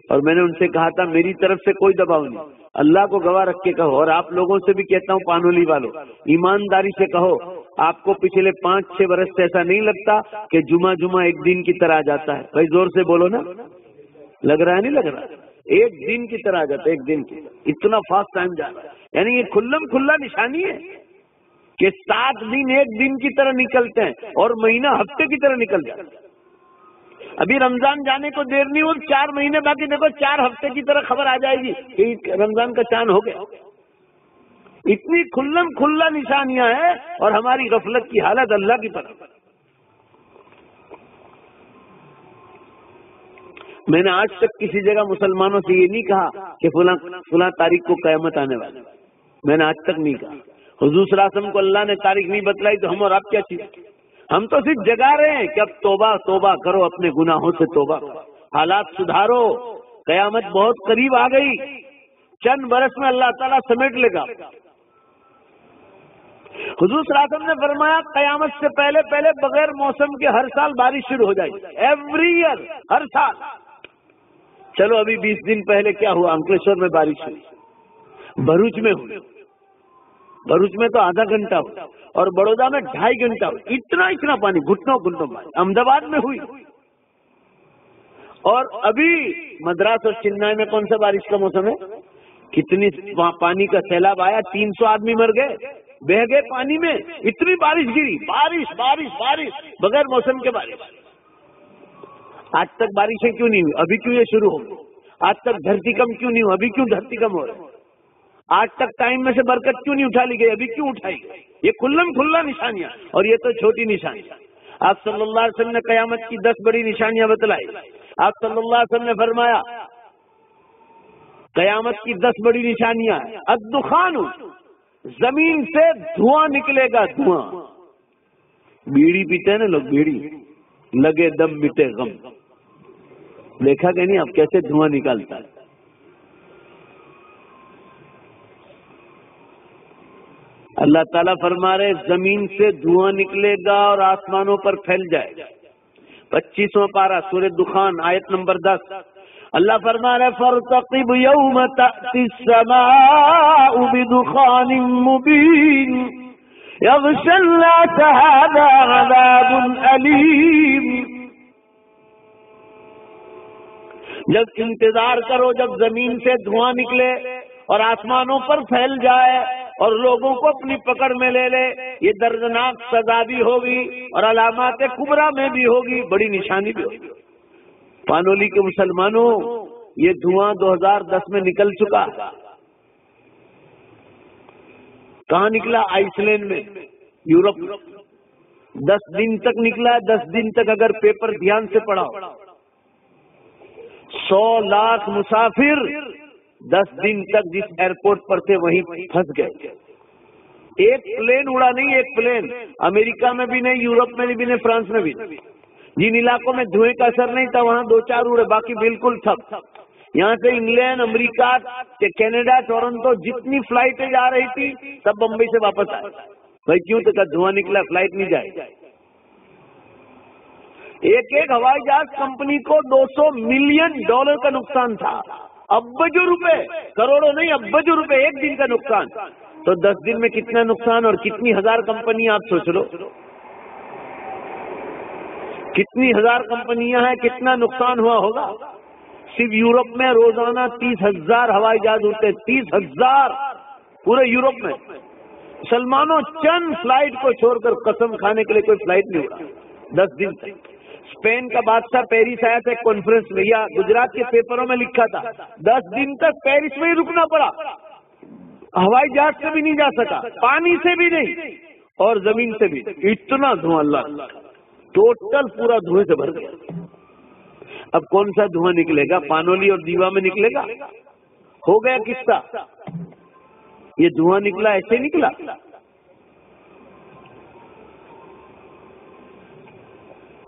اور میں نے ان سے کہا تھا میری طرف سے کوئی دباؤ نہیں، اللہ کو گواہ رکھ کے کہو. اور آپ لوگوں سے بھی کہتا ہوں، پانولی والوں، ایمانداری سے کہو آپ کو پچھلے 5-6 برس سے ایسا نہیں لگتا کہ جمعہ جمعہ ایک دن کی طرح جاتا ہے؟ بھائی زور سے بولو نا، لگ رہا ہے نہیں لگ رہا؟ ایک دن کی طرح جاتا ہے، ایک دن کی طرح، اتنا فاسٹ ٹائم جا رہا ہے۔ یعنی یہ کھلم کھلا نشانی ہے کہ 7 دن ایک دن کی طرح نکلتے ہیں اور مہینہ ہفتے کی طرح نکل جاتا ہے۔ ابھی رمضان جانے کو دیر نہیں ہو، 4 مہینے باقی، دیکھو 4 ہفتے کی طرح خبر آ جائے گی کہ رمضان کا چاند ہو گیا۔ اتنی کھلم کھلا نشانیاں ہیں اور ہماری غفلت کی حالت اللہ کی طرف۔ میں نے آج تک کسی جگہ مسلمانوں سے یہ نہیں کہا کہ فلاں تاریخ کو قیامت آنے والی، میں نے آج تک نہیں کہا۔ حضور صلی اللہ علیہ وسلم کو اللہ نے تاریخ نہیں بتلائی تو ہم اور آپ کیا چیز؟ ہم تو صرف جگا رہے ہیں کہ اب توبہ توبہ کرو، اپنے گناہوں سے توبہ کرو، حالات سدھارو، قیامت بہت قریب آ گئی، چند برس میں اللہ تعالیٰ سمیٹ لے گا۔ حضور صلی اللہ علیہ وسلم نے فرمایا قیامت سے پہلے پہلے بغیر موسم کے ہر سال بارش شروع ہو جائے گی، ایوری ایئر، ہر سال۔ چلو ابھی 20 دن پہلے کیا ہوا؟ انکلیشور میں بارش ہوئی، بھروچ میں ہوئی، بھروچ میں تو آدھا گھنٹہ ہوا اور بڑودہ میں 2.5 گھنٹہ ہوئی، اتنا پانی، گھٹنوں گھٹنوں پانی۔ احمد آباد میں ہوئی، اور ابھی مدراس اور چنئی میں کون سا بارش کا موسم ہے؟ کتنی پانی کا سیلاب آیا، 300 آدمی مر گئے، بہ گئے پانی میں، اتنی بارش گری، بارش بارش بارش، بغیر موسم کے بارش۔ آج تک بارشیں کیوں نہیں ہوئی؟ ابھی کیوں یہ شروع ہو گئی؟ آج تک دھرتی کم کیوں نہیں ہو؟ ابھی کیوں دھرتی کم ہو رہی ہے؟ آج تک ٹائم میں سے برکت کیوں نہیں اٹھا لی گئی؟ ابھی کیوں اٹھائی گئی؟ یہ کھلم کھلا نشانیاں، اور یہ تو چھوٹی نشانیاں۔ آپ صلی اللہ علیہ وسلم نے قیامت کی 10 بڑی نشانیاں بتلائی۔ آپ صلی اللہ علیہ وسلم نے فرمایا قیامت کی 10 بڑی نشانیاں ہیں۔ الدخان، زمین سے دھواں نکلے گا، دھواں۔ بیڑی پیتے ہیں نا لوگ، بیڑی، لگے دم مٹے غم، دیکھا کہ نہیں آپ کیسے دھواں نکالتا ہے؟ اللہ تعالیٰ فرما رہے زمین سے دھواں نکلے گا اور آسمانوں پر پھیل جائے گا۔ 25واں پارہ سورہ دخان آیت نمبر 10، اللہ فرما رہے فارتقب یوم تأتی السماء بدخان مبین یغشی الناس ھذا عذاب علیم۔ جب انتظار کرو جب زمین سے دھواں نکلے اور آسمانوں پر پھیل جائے اور لوگوں کو اپنی پکڑ میں لے لے، یہ دردناک سزا بھی ہوگی اور علامات کبریٰ میں بھی ہوگی، بڑی نشانی بھی ہوگی۔ پانولی کے مسلمانوں، یہ دھواں 2010 میں نکل چکا۔ کہاں نکلا؟ آئس لینڈ میں، یورپ میں 10 دن تک نکلا۔ 10 دن تک اگر پیپر دھیان سے پڑھا، 100 لاکھ مسافر 10 دن تک جس ایئرپورٹ پر تھے وہیں پھنس گئے۔ ایک پلین اڑا نہیں، ایک پلین امریکہ میں بھی نہیں، یورپ میں بھی نہیں، فرانس میں بھی نہیں۔ جن علاقوں میں دھوئیں کا اثر نہیں تھا وہاں 2-4 اڑے، باقی بالکل ٹھپ۔ یہاں سے انگلینڈ، امریکہ، کینیڈا، ٹورنٹو جتنی فلائٹیں جا رہی تھی سب بمبئی سے واپس آئے۔ بھائی کیوں؟ تو دھواں نکلا، فلائٹ نہیں جائے۔ ایک ہوائی جہاز کمپنی کو $200 ملین کا نقصان تھا، ابجو روپے، کروڑوں نہیں، ابجو روپے ایک دن کا نقصان۔ تو 10 دن میں کتنا نقصان اور کتنی ہزار کمپنی، آپ سوچ لو کتنی ہزار کمپنیاں ہیں، کتنا نقصان ہوا ہوگا۔ صرف یورپ میں روزانہ 30,000 ہوائی جہاز اڑتے، 30,000 پورے یورپ میں۔ مسلمانوں چند فلائٹ کو چھوڑ کر قسم کھانے کے لیے کوئی فلائٹ نہیں اڑا 10 دن تک۔ اسپین کا بادشاہ پیرس آیا تھا ایک کانفرنس میں، یا گجرات کے پیپروں میں لکھا تھا 10 دن تک پیرس میں ہی رکنا پڑا، ہوائی جہاز سے بھی نہیں جا سکا، پانی سے بھی نہیں اور زمین سے بھی۔ اتنا دھواں، اللہ ٹوٹل پورا دھوئیں سے بھر گیا۔ اب کون سا دھواں نکلے گا؟ پانولی اور دیوا میں نکلے گا؟ ہو گیا قصہ، یہ دھواں نکلا ایسے نکلا۔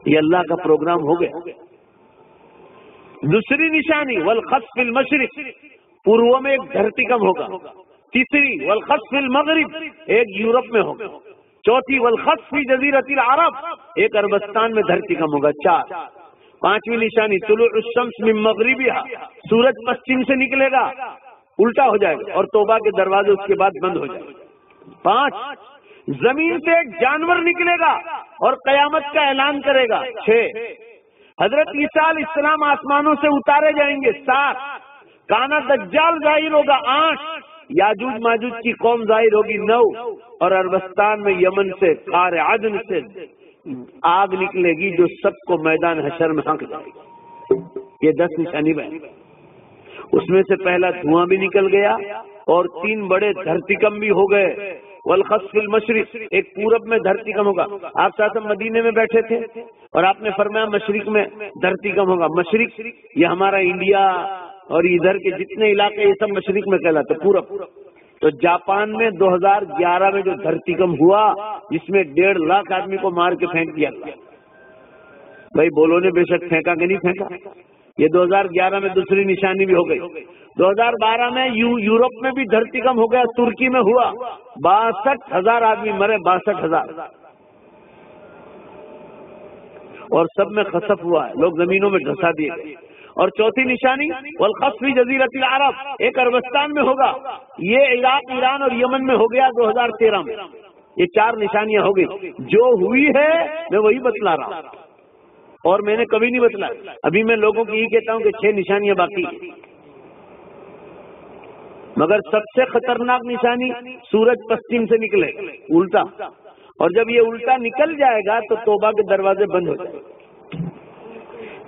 یہ اللہ کا پروگرام ہو گیا۔ دوسری نشانی والخسف المشرق، پورو میں ایک دھرتی کم ہوگا۔ تیسری والخسف المغرب، ایک یورپ میں ہوگا۔ چوتھی والخسف جزیرۃ العرب، ایک عربستان میں دھرتی کم ہوگا۔ 4 پانچویں نشانی طلوع الشمس من مغربها، سورج پشچم سے نکلے گا، الٹا ہو جائے گا اور توبہ کے دروازے اس کے بعد بند ہو جائیں گے۔ 5 زمین سے ایک جانور نکلے گا اور قیامت کا اعلان کرے گا. 6 حضرت عیسیٰ علیہ السلام آسمانوں سے اتارے جائیں گے. 7 کانا دجال ظاہر ہوگا. 8 یاجوج ماجوج کی قوم ظاہر ہوگی. 9 اور عربستان میں یمن سے قار عدن سے آگ نکلے گی جو سب کو میدان حشر میں ہنک جائے گی. یہ 10 نشانی بیان. اس میں سے پہلا دھواں بھی نکل گیا اور 3 بڑے دھرتی کم بھی ہو گئے. والخسف فی المشرق ایک پورب میں دھرتی کم ہوگا. آپ ساتھ مدینے میں بیٹھے تھے اور آپ نے فرمایا مشرق میں دھرتی کم ہوگا. مشرق یہ ہمارا انڈیا اور ادھر کے جتنے علاقے یہ سب مشرق میں کہلاتے. پورب تو جاپان میں 2011 میں جو دھرتی کم ہوا جس میں 1.5 لاکھ آدمی کو مار کے پھینک دیا. بھائی بولو نے بے شک پھینکا کہ نہیں پھینکا. یہ 2011 میں دوسری نشانی بھی ہو گئی. 2012 میں یورپ میں بھی دھرتی کم ہو گیا. ترکی میں ہوا 62,000 آدمی مرے. 62,000 اور سب میں خسف ہوا ہے. لوگ زمینوں میں دھسا دیے گئے. اور چوتھی نشانی والخسف فی جزیرۃ العرب ایک عربستان میں ہوگا. یہ عراق ایران اور یمن میں ہو گیا 2013 میں. یہ 4 نشانیاں ہو گئی. جو ہوئی ہے میں وہی بتلا رہا ہوں اور میں نے کبھی نہیں بتلایا. ابھی میں لوگوں کو یہ کہتا ہوں کہ 6 نشانیاں باقی ہیں. مگر سب سے خطرناک نشانی سورج پشچم سے نکلے الٹا. اور جب یہ الٹا نکل جائے گا تو توبہ کے دروازے بند ہو جائیں گے.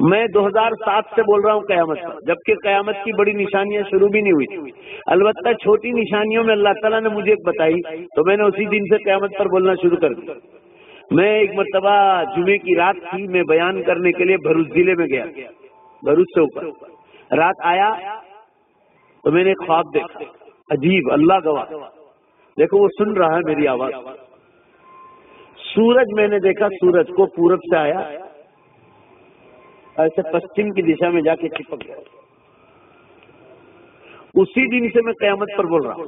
میں 2007 سے بول رہا ہوں قیامت پر، جبکہ قیامت کی بڑی نشانیاں شروع بھی نہیں ہوئی تھی. البتہ چھوٹی نشانیوں میں اللہ تعالیٰ نے مجھے ایک بتائی تو میں نے اسی دن سے قیامت پر بولنا شروع کر دیا. میں ایک مرتبہ جمعے کی رات تھی، میں بیان کرنے کے لیے بھروچ ضلع میں گیا. بھروچ سے اوپر رات آیا تو میں نے ایک خواب دیکھا عجیب. اللہ گواہ دیکھو وہ سن رہا ہے میری آواز. سورج میں نے دیکھا سورج کو پورب سے آیا ایسے پشچم کی دشا میں جا کے چپک گیا. اسی دن سے میں قیامت پر بول رہا ہوں.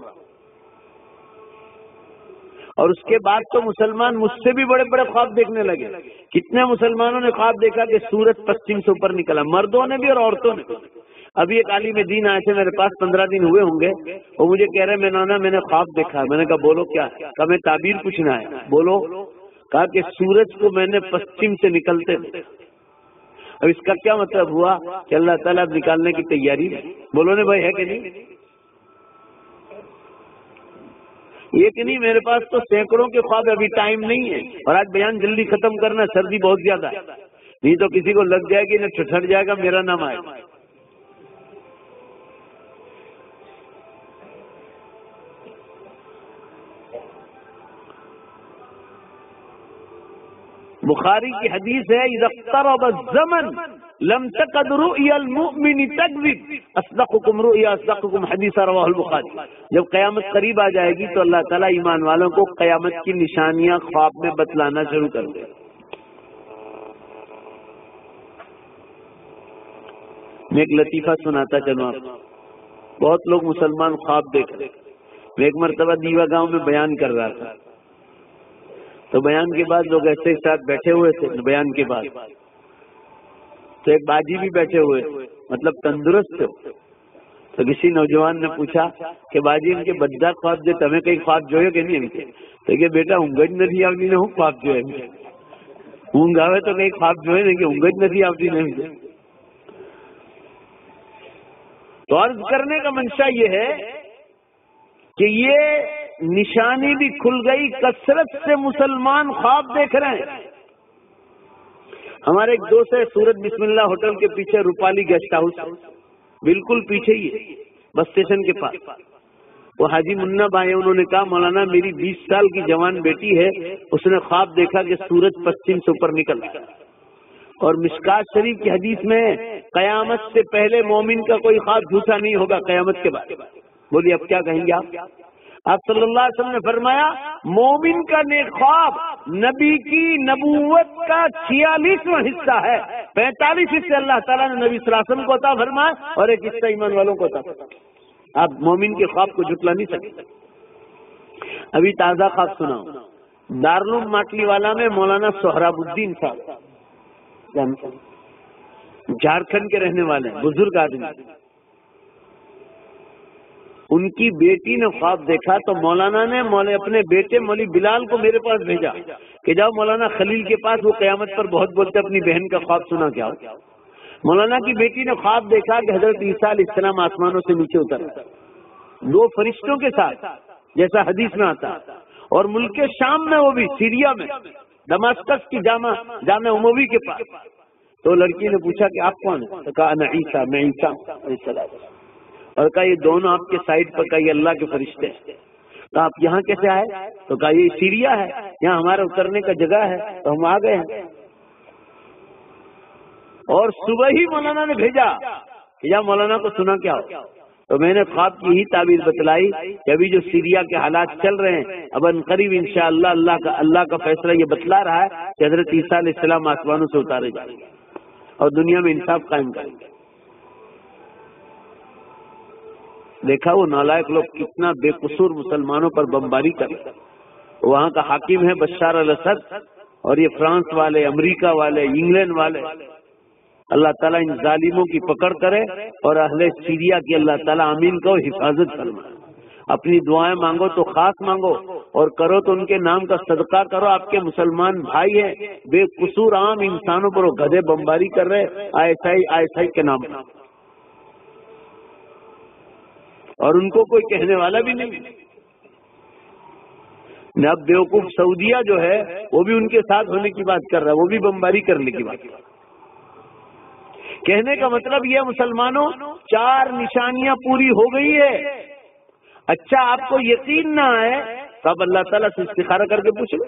اور اس کے بعد تو مسلمان مجھ سے بھی بڑے بڑے خواب دیکھنے لگے. کتنے مسلمانوں نے خواب دیکھا کہ سورج پشچم سے اوپر نکلا، مردوں نے بھی اور عورتوں نے بھی. ابھی ایک عالم دین آئے تھے میرے پاس، 15 دن ہوئے ہوں گے. وہ مجھے کہہ رہے میں نے خواب دیکھا. میں نے کہا بولو کیا؟ کہا میں تعبیر پوچھنا ہے. بولو. کہا کہ سورج کو میں نے پشچم سے نکلتے دیکھا. اب اس کا کیا مطلب ہوا کہ اللہ تعالیٰ اب نکالنے کی تیاری ہے. بولو نے بھائی ہے کہ نہیں؟ یہ کہ نہیں میرے پاس تو سینکڑوں کے خواب. ابھی ٹائم نہیں ہے اور آج بیان جلدی ختم کرنا، سردی بہت زیادہ ہے، نہیں تو کسی کو لگ جائے گی نہ ٹھٹر جائے گا میرا نام آئے گا. بخاری کی حدیث ہے اذا اقترب الزمن لم تكد رؤيا المؤمن تكذب اصدقكم رؤيا اصدقكم حدیث رواہ البخاری. جب قیامت قریب آ جائے گی تو اللہ تعالیٰ ایمان والوں کو قیامت کی نشانیاں خواب میں بتلانا شروع کر دے. میں ایک لطیفہ سناتا چلوں آپ. بہت لوگ مسلمان خواب دیکھ رہے. میں ایک مرتبہ دیوا گاؤں میں بیان کر رہا تھا تو بیان کے بعد لوگ ایسے ساتھ بیٹھے ہوئے تھے. بیان کے بعد تو ایک باجی بھی بیٹھے ہوئے مطلب تندرست تھے. تو کسی نوجوان نے پوچھا کہ باجی ان کے بدار خواب جو تمہیں کئی خواب جو ہے کہ نہیں؟ تو کہ بیٹا اونگج نہیں آتی نے خواب جو ہے اونگ آوے تو کئی خواب جو ہے کہ اونگج نہیں آتی نہیں. تو عرض کرنے کا منشا یہ ہے کہ یہ نشانی بھی کھل گئی. کثرت سے مسلمان خواب دیکھ رہے ہیں. ہمارے ایک دوست ہے سورت بسم اللہ ہوٹل کے پیچھے روپالی گیسٹ ہاؤس، بالکل پیچھے ہی ہے بس اسٹیشن کے پاس. وہ حاجی منا بھائی انہوں نے کہا مولانا میری 20 سال کی جوان بیٹی ہے، اس نے خواب دیکھا کہ سورج پشچم سے اوپر نکل رہا ہے. اور مشکات شریف کی حدیث میں قیامت سے پہلے مومن کا کوئی خواب جھوٹا نہیں ہوگا قیامت کے بعد. بولیے اب کیا کہیں گے آپ صلی اللہ علیہ وسلم نے فرمایا مومن کا نیک خواب نبی کی نبوت کا 46واں حصہ ہے. 45 حصے اللہ تعالیٰ نے نبی صلی اللہ علیہ وسلم کو عطا فرمایا اور ایک حصہ ایمان والوں کو عطا فرمایا. آپ مومن کے خواب کو جھٹلا نہیں سکتے. ابھی تازہ خواب سناؤں. دارالعلوم ماٹلی والا میں مولانا سہراب الدین صاحب جھارکھنڈ کے رہنے والے ہیں، بزرگ آدمی. ان کی بیٹی نے خواب دیکھا تو مولانا نے اپنے بیٹے مولوی بلال کو میرے پاس بھیجا کہ جاؤ مولانا خلیل کے پاس، وہ قیامت پر بہت بولتے اپنی بہن کا خواب سنا کے آؤ۔ مولانا کی بیٹی نے خواب دیکھا کہ حضرت عیسیٰ علیہ السلام آسمانوں سے نیچے اتر 2 فرشتوں کے ساتھ، جیسا حدیث میں آتا، اور ملک شام میں، وہ بھی سیریا میں، دمشق کی جامع اموی کے پاس۔ تو لڑکی نے پوچھا کہ آپ کون ہیں؟ تو کہا انا عیسیٰ، میں عیسیٰ علیہ السلام، اور کہا یہ دونوں آپ کے سائڈ پر، کہا یہ اللہ کے فرشتے ہیں۔ تو آپ یہاں کیسے آئے؟ تو کہا یہ سیریا ہے، یہاں ہمارے اترنے کا جگہ ہے تو ہم آ گئے ہیں۔ اور صبح ہی مولانا نے بھیجا کہ یا مولانا کو سنا کیا ہو، تو میں نے خواب کی ہی تعبیر بتلائی کہ ابھی جو سیریا کے حالات چل رہے ہیں، اب ان قریب انشاءاللہ اللہ کا فیصلہ یہ بتلا رہا ہے کہ حضرت عیسیٰ علیہ السلام آسمانوں سے اتارے جائیں گے اور دنیا میں انصاف قائم کریں گے۔ دیکھا وہ نالائق لوگ کتنا بے قصور مسلمانوں پر بمباری کرتے۔ وہاں کا حاکم ہے بشار الاسد، اور یہ فرانس والے، امریکہ والے، انگلینڈ والے۔ اللہ تعالیٰ ان ظالموں کی پکڑ کرے اور اہل سیریا کی اللہ تعالیٰ آمین کو حفاظت فرمائے۔ اپنی دعائیں مانگو تو خاص مانگو، اور کرو تو ان کے نام کا صدقہ کرو۔ آپ کے مسلمان بھائی ہیں، بے قصور عام انسانوں پر وہ گدھے بمباری کر رہے ISI کے نام پر، اور ان کو کوئی کہنے والا بھی نہیں۔ اب بیوقوف سعودیہ جو ہے وہ بھی ان کے ساتھ ہونے کی بات کر رہا ہے، وہ بھی بمباری کرنے کی بات کر رہا ہے۔ کہنے کا مطلب یہ مسلمانوں، 4 نشانیاں پوری ہو گئی ہے۔ اچھا آپ کو یقین نہ آئے تو اب اللہ تعالیٰ سے استخارہ کر کے پوچھ لو۔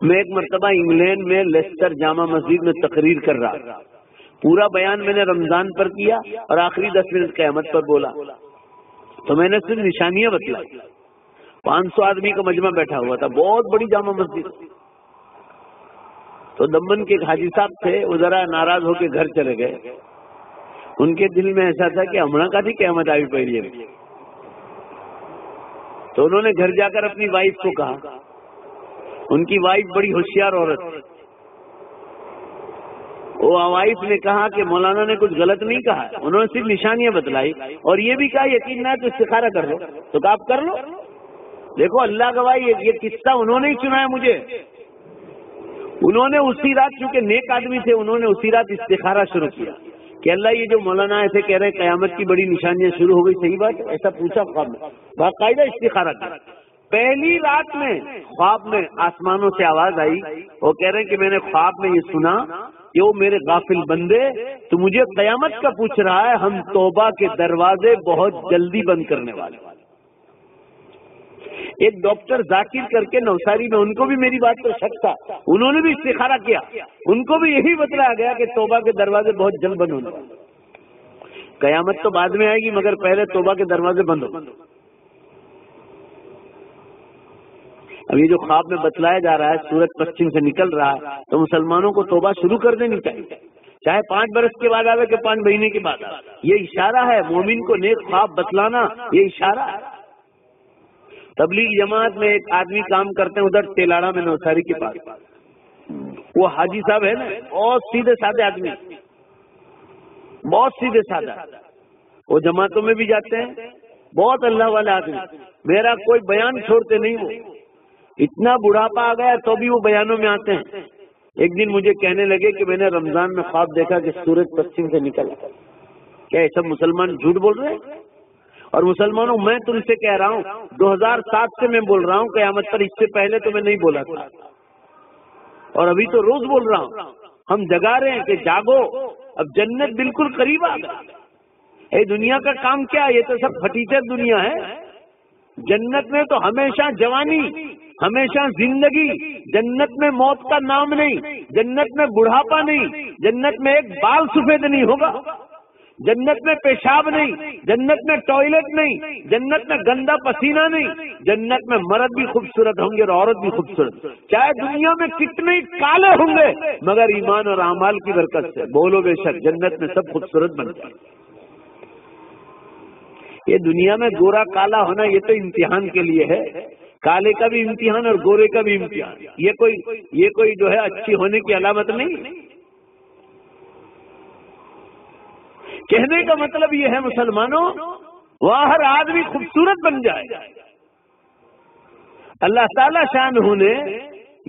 میں ایک مرتبہ انگلینڈ میں لیسٹر جامع مسجد میں تقریر کر رہا تھا۔ پورا بیان میں نے رمضان پر کیا اور آخری 10 منٹ قیامت پر بولا۔ تو میں نے صرف نشانیاں بتلائی۔ 500 آدمی کا مجمع بیٹھا ہوا تھا، بہت بڑی جامع مسجد۔ تو دمن کے حاجی صاحب تھے، وہ ذرا ناراض ہو کے گھر چلے گئے۔ ان کے دل میں ایسا تھا کہ ہمڑا کا تھی قیامت آئی پڑی ہے۔ تو انہوں نے گھر جا کر اپنی وائف کو کہا۔ ان کی وائف بڑی ہوشیار عورت تھی۔ وہ وائف نے کہا کہ مولانا نے کچھ غلط نہیں کہا، انہوں نے صرف نشانیاں بتلائی اور یہ بھی کہا یقین نہ تو استخارہ کر لو۔ تو کہا آپ کر لو۔ دیکھو اللہ گواہ، یہ قصہ انہوں نے ہی سنایا مجھے۔ انہوں نے اسی رات، چونکہ نیک آدمی تھے، انہوں نے اسی رات استخارہ شروع کیا کہ اللہ یہ جو مولانا ایسے کہہ رہے قیامت کی بڑی نشانیاں شروع ہو گئی، صحیح بات ہے؟ ایسا پوچھا خواب میں، باقاعدہ استخارہ کیا۔ پہلی رات میں خواب میں آسمانوں سے آواز آئی، وہ کہہ رہے ہیں کہ میں نے خواب میں یہ سنا کہ وہ میرے غافل بندے تو مجھے قیامت کا پوچھ رہا ہے، ہم توبہ کے دروازے بہت جلدی بند کرنے والے۔ ایک ڈاکٹر ذاکر کر کے نوساری میں، ان کو بھی میری بات پر شک تھا، انہوں نے بھی استخارہ کیا، ان کو بھی یہی بتلایا گیا کہ توبہ کے دروازے بہت جلد بند ہونے والے۔ قیامت تو بعد میں آئے گی مگر پہلے توبہ کے دروازے بند ہو۔ اب یہ جو خواب میں بتلایا جا رہا ہے سورج پشچم سے نکل رہا ہے، تو مسلمانوں کو توبہ شروع کر دینی چاہیے، چاہے 5 برس کے بعد آوے کہ 5 مہینے کے بعد آوے۔ یہ اشارہ ہے مومن کو نیک خواب بتلانا، یہ اشارہ ہے۔ تبلیغ جماعت میں ایک آدمی کام کرتے ہیں ادھر تیلاڑا میں نوساری کے پاس، وہ حاجی صاحب ہے نا، بہت سیدھے سادے آدمی، بہت سیدھے سادہ، وہ جماعتوں میں بھی جاتے ہیں، بہت اللہ والے آدمی، میرا کوئی بیان چھوڑتے نہیں۔ وہ اتنا بڑھاپا آ گیا تو بھی وہ بیانوں میں آتے ہیں۔ ایک دن مجھے کہنے لگے کہ میں نے رمضان میں خواب دیکھا کہ سورج پشچم سے نکلا۔ کیا یہ سب مسلمان جھوٹ بول رہے ہیں؟ اور مسلمانوں میں تم سے کہہ رہا ہوں 2007 سے میں بول رہا ہوں قیامت پر، اس سے پہلے تو میں نہیں بولا تھا، اور ابھی تو روز بول رہا ہوں۔ ہم جگا رہے ہیں کہ جاگو، اب جنت بالکل قریب آ گئی۔ دنیا کا کام کیا؟ یہ تو سب پھٹیچر دنیا ہے۔ جنت میں تو ہمیشہ جوانی، ہمیشہ زندگی، جنت میں موت کا نام نہیں، جنت میں بڑھاپا نہیں، جنت میں ایک بال سفید نہیں ہوگا، جنت میں پیشاب نہیں، جنت میں ٹوائلٹ نہیں، جنت میں گندا پسینہ نہیں، جنت میں مرد بھی خوبصورت ہوں گے اور عورت بھی خوبصورت، چاہے دنیا میں کتنے کالے ہوں گے مگر ایمان اور اعمال کی برکت سے بولو بے شک جنت میں سب خوبصورت بن جائے۔ یہ دنیا میں گورا کالا ہونا یہ تو امتحان کے لیے ہے، کالے کا بھی امتحان اور گورے کا بھی امتحان. یہ کوئی جو ہے اچھی ہونے کی علامت نہیں. کہنے کا مطلب یہ ہے مسلمانوں، وہاں ہر آدمی خوبصورت بن جائے. اللہ تعالی شانہ نے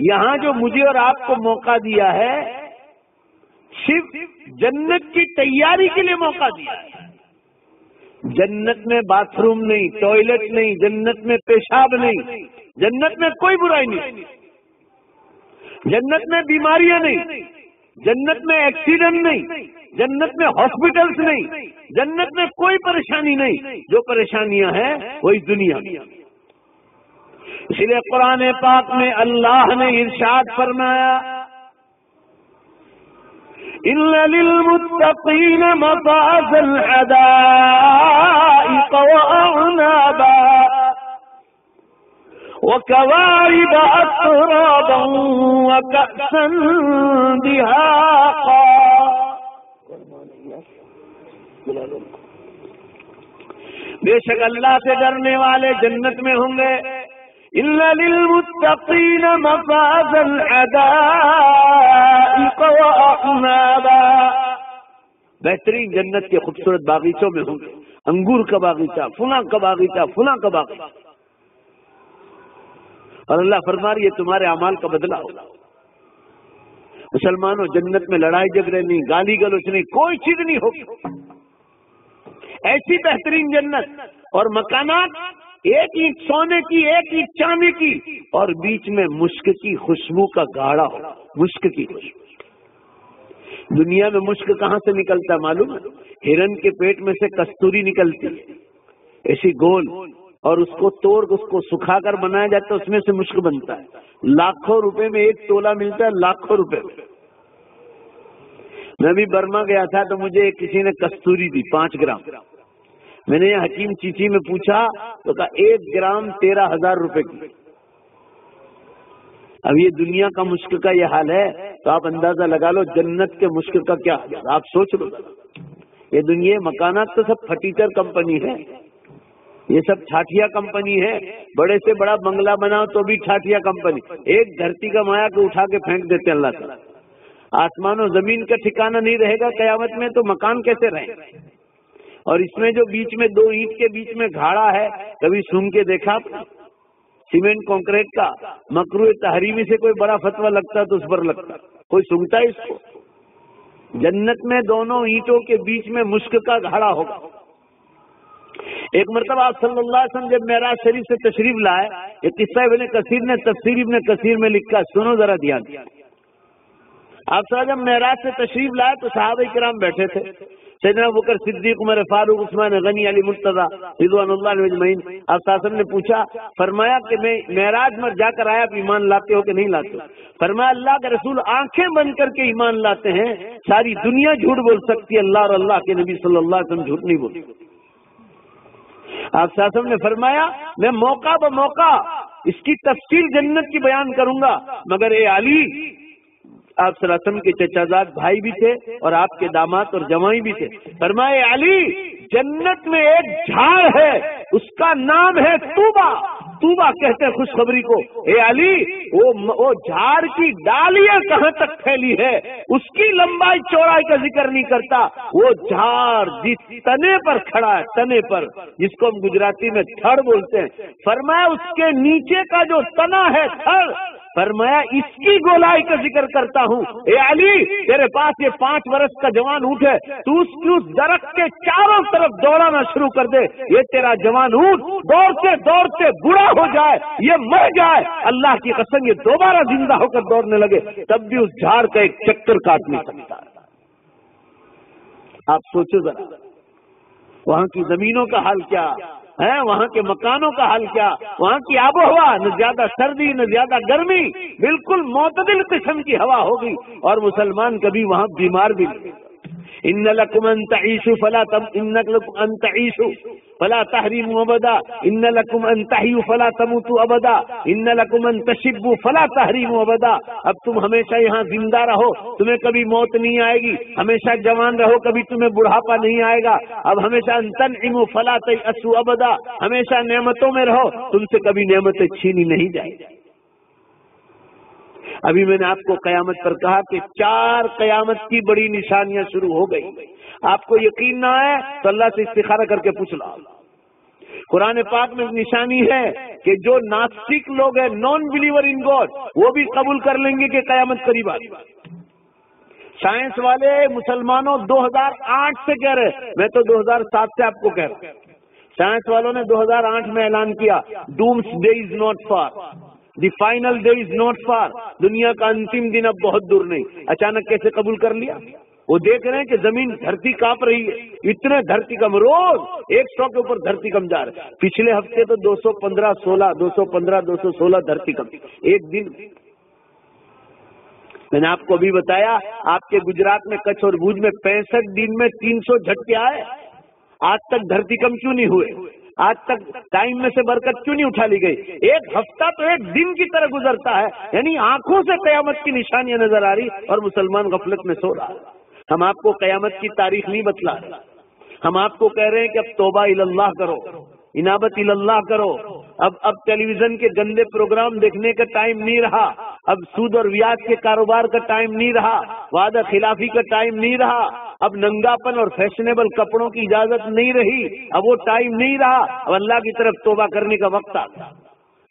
یہاں جو مجھے اور آپ کو موقع دیا ہے، صرف جنت کی تیاری کے لیے موقع دیا ہے. جنت میں باتھ روم نہیں، ٹوائلٹ نہیں، جنت میں پیشاب نہیں، جنت میں کوئی برائی نہیں، جنت میں بیماریاں نہیں، جنت میں ایکسیڈنٹ نہیں، جنت میں ہاسپٹلس نہیں، جنت میں کوئی پریشانی نہیں. جو پریشانیاں ہیں وہی دنیا میں. اس لیے قرآن پاک میں اللہ نے ارشاد فرمایا، ان للمتقین مفازا حدائق واعنابا وكواعب اترابا وكأسا دهاقا. بے شک اللہ سے ڈرنے والے جنت میں ہوں گے. ان للمتقین مفازا حدائق واعنابا، بہترین جنت کے خوبصورت باغیچوں میں ہوں گے. انگور کا باغیچہ، فلاں کا باغیچہ، فلاں کا باغیچہ. اور اللہ فرما رہی ہے تمہارے اعمال کا بدلہ ہوگا. مسلمانوں، جنت میں لڑائی جھگڑے نہیں، گالی گلوچ نہیں، کوئی چیز نہیں ہوگی. ایسی بہترین جنت اور مکانات، ایک اینٹ سونے کی، ایک اینٹ چاندی کی، اور بیچ میں مشک کی خوشبو کا گاڑا ہو. مشک کی خوشبو. دنیا میں مشک کہاں سے نکلتا ہے معلوم ہے؟ ہرن کے پیٹ میں سے کستوری نکلتی ہے ایسی گول، اور اس کو توڑ اس کو سکھا کر بنایا جاتا ہے، اس میں سے مشک بنتا ہے. لاکھوں روپے میں ایک تولہ ملتا ہے، لاکھوں روپے میں. میں بھی برما گیا تھا تو مجھے کسی نے کستوری دی 5 گرام. میں نے یہ حکیم چیچی میں پوچھا تو کہا 1 گرام 13,000 روپے کی. اب یہ دنیا کا مشک کا یہ حال ہے تو آپ اندازہ لگا لو جنت کے مشک کا کیا حال ہے. آپ سوچ لو. یہ دنیا مکانات تو سب پھٹیچر کمپنی ہے، یہ سب ٹھاٹھیا کمپنی ہے. بڑے سے بڑا بنگلہ بناؤ تو بھی ٹھاٹھیا کمپنی. ایک دھرتی کا مایا کو اٹھا کے پھینک دیتے اللہ تعالیٰ. آسمان و زمین کا ٹھکانہ نہیں رہے گا قیامت میں تو مکان کیسے رہے؟ اور اس میں جو بیچ میں 2 اینٹ کے بیچ میں گھاڑا ہے، کبھی سن کے دیکھا؟ سیمنٹ کنکریٹ کا مکروہ تحریمی سے کوئی بڑا فتویٰ لگتا تو اس پر لگتا، کوئی سنتا ہے اس کو؟ جنت میں دونوں اینٹوں کے بیچ میں مشک کا گھاڑا ہوگا. ایک مرتبہ آپ صلی اللہ علیہ وسلم جب معراج شریف سے تشریف لائے، یہ قصہ ابن کثیر نے تفسیر ابن کثیر میں لکھا، سنو ذرا دھیان. آپ صلی اللہ علیہ وسلم معراج سے تشریف لائے تو صحابہ کرام بیٹھے تھے. سیدنا ابوبکر صدیق، عمر فاروق، عثمان غنی، علی مرتضیٰ رضوان اللہ علیہ اجمعین. آپ صلی اللہ علیہ وسلم نے پوچھا، فرمایا کہ میں معراج میں جا کر آیا، آپ ایمان لاتے ہو کہ نہیں لاتے؟ فرمایا اللہ کے رسول آنکھیں بند کر کے ایمان لاتے ہیں. ساری دنیا جھوٹ بول سکتی ہے، اللہ اور اللہ کے نبی صلی اللہ علیہ وسلم جھوٹ نہیں بولتے. آپ صلی اللہ علیہ وسلم نے فرمایا میں موقع بموقع اس کی تفصیل جنت کی بیان کروں گا، مگر اے علی، آپ صلی اللہ علیہ وسلم کے چچا زاد بھائی بھی تھے اور آپ کے داماد اور جمائی بھی تھے. فرمائے علی، جنت میں ایک جھاڑ ہے، اس کا نام ہے توبہ. توبہ کہتے ہیں خوشخبری کو. اے علی، وہ جھاڑ کی ڈالیاں کہاں تک پھیلی ہے، اس کی لمبائی چوڑائی کا ذکر نہیں کرتا. وہ جھاڑ جس تنے پر کھڑا ہے، تنے پر، جس کو ہم گجراتی میں تھڑ بولتے ہیں، فرمایا اس کے نیچے کا جو تنا ہے تھڑ، فرمایا اس کی گولائی کا ذکر کرتا ہوں. اے علی، تیرے پاس یہ 5 برس کا جوان اونٹ ہے، تو اس درخت کے چاروں طرف دوڑانا شروع کر دے. یہ تیرا جوان اونٹ دوڑتے دوڑتے بوڑھا ہو جائے، یہ مر جائے، اللہ کی قسم یہ دوبارہ زندہ ہو کر دوڑنے لگے، تب بھی اس جھاڑ کا ایک چکر کاٹ نہیں سکتا. آپ سوچو ذرا، وہاں کی زمینوں کا حال کیا ہے، وہاں کے مکانوں کا حال کیا، وہاں کی آب و ہوا، نہ زیادہ سردی نہ زیادہ گرمی، بالکل معتدل قسم کی ہوا ہوگی، اور مسلمان کبھی وہاں بیمار بھی نہیں. ان لکم ان تعیشوا فلا تم ان لکم ان تعیشوا فلا تحریموا ابدا ان لکم ان تحیوا فلا تموتوا ابدا ان لکم ان تشبوا فلا تحریموا ابدا. اب تم ہمیشہ یہاں زندہ رہو، تمہیں کبھی موت نہیں آئے گی، ہمیشہ جوان رہو، کبھی تمہیں بڑھاپا نہیں آئے گا. اب ہمیشہ ان تنعموا فلا تیأسوا ابدا، ہمیشہ نعمتوں میں رہو، تم سے کبھی نعمتیں چھینی نہیں جائیں. ابھی میں نے آپ کو قیامت پر کہا کہ 4 قیامت کی بڑی نشانیاں شروع ہو گئی. آپ کو یقین نہ ہے تو اللہ سے استخارہ کر کے پوچھ لو. قرآن پاک میں نشانی ہے کہ جو ناستک لوگ ہیں، نان بلیور ان گاڈ، وہ بھی قبول کر لیں گے کہ قیامت قریب آ رہی. سائنس والے مسلمانوں 2008 سے کہہ رہے، میں تو 2007 سے آپ کو کہہ رہا ہوں. سائنس والوں نے 2008 میں اعلان کیا dooms day is not far, the final day is not far, دنیا کا انتم دن اب بہت دور نہیں. اچانک کیسے قبول کر لیا؟ وہ دیکھ رہے ہیں کہ زمین دھرتی کانپ رہی ہے، اتنے دھرتی کم، روز 100 کے اوپر دھرتی کم جا رہے. پچھلے ہفتے تو 215 دھرتی کم ایک دن. میں نے آپ کو ابھی بتایا آپ کے گجرات میں کچھ اور بھوج میں 65 دن میں 300 جھٹکے آئے. آج تک دھرتی کم کیوں نہیں ہوئے؟ آج تک ٹائم میں سے برکت کیوں نہیں اٹھا لی گئی؟ ایک ہفتہ تو ایک دن کی طرح گزرتا ہے. یعنی آنکھوں سے قیامت کی نشانیاں نظر آ رہی اور مسلمان غفلت میں سو رہا. ہم آپ کو قیامت کی تاریخ نہیں بتلا رہے، ہم آپ کو کہہ رہے ہیں کہ اب توبہ اللہ کرو، انابت اللہ کرو. اب ٹیلی ویژن کے گندے پروگرام دیکھنے کا ٹائم نہیں رہا، اب سود اور ویاج کے کاروبار کا ٹائم نہیں رہا، وعدہ خلافی کا ٹائم نہیں رہا، اب ننگاپن اور فیشنیبل کپڑوں کی اجازت نہیں رہی، اب وہ ٹائم نہیں رہا. اب اللہ کی طرف توبہ کرنے کا وقت آ گیا.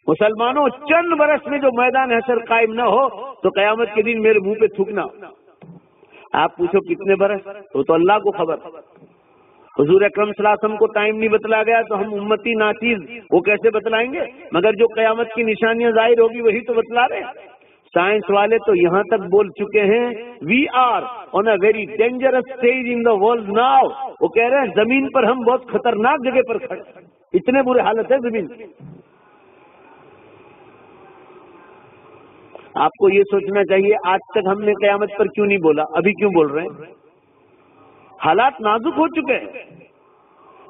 مسلمانوں چند برس میں جو میدان حشر قائم نہ ہو تو قیامت کے دن میرے منہ پہ تھوکنا. آپ پوچھو کتنے برس، تو اللہ کو خبر. حضور اکرم صلی اللہ علیہ وسلم کو ٹائم نہیں بتلا گیا تو ہم امتی ناچیز وہ کیسے بتلائیں گے؟ مگر جو قیامت کی نشانیاں ظاہر ہوگی وہی تو بتلا رہے ہیں. سائنس والے تو یہاں تک بول چکے ہیں we are on a very dangerous stage in the world now. وہ کہہ رہے ہیں زمین پر ہم بہت خطرناک جگہ پر کھڑے، اتنے برے حالت ہے زمین. آپ کو یہ سوچنا چاہیے آج تک ہم نے قیامت پر کیوں نہیں بولا، ابھی کیوں بول رہے ہیں؟ حالات نازک ہو چکے ہیں،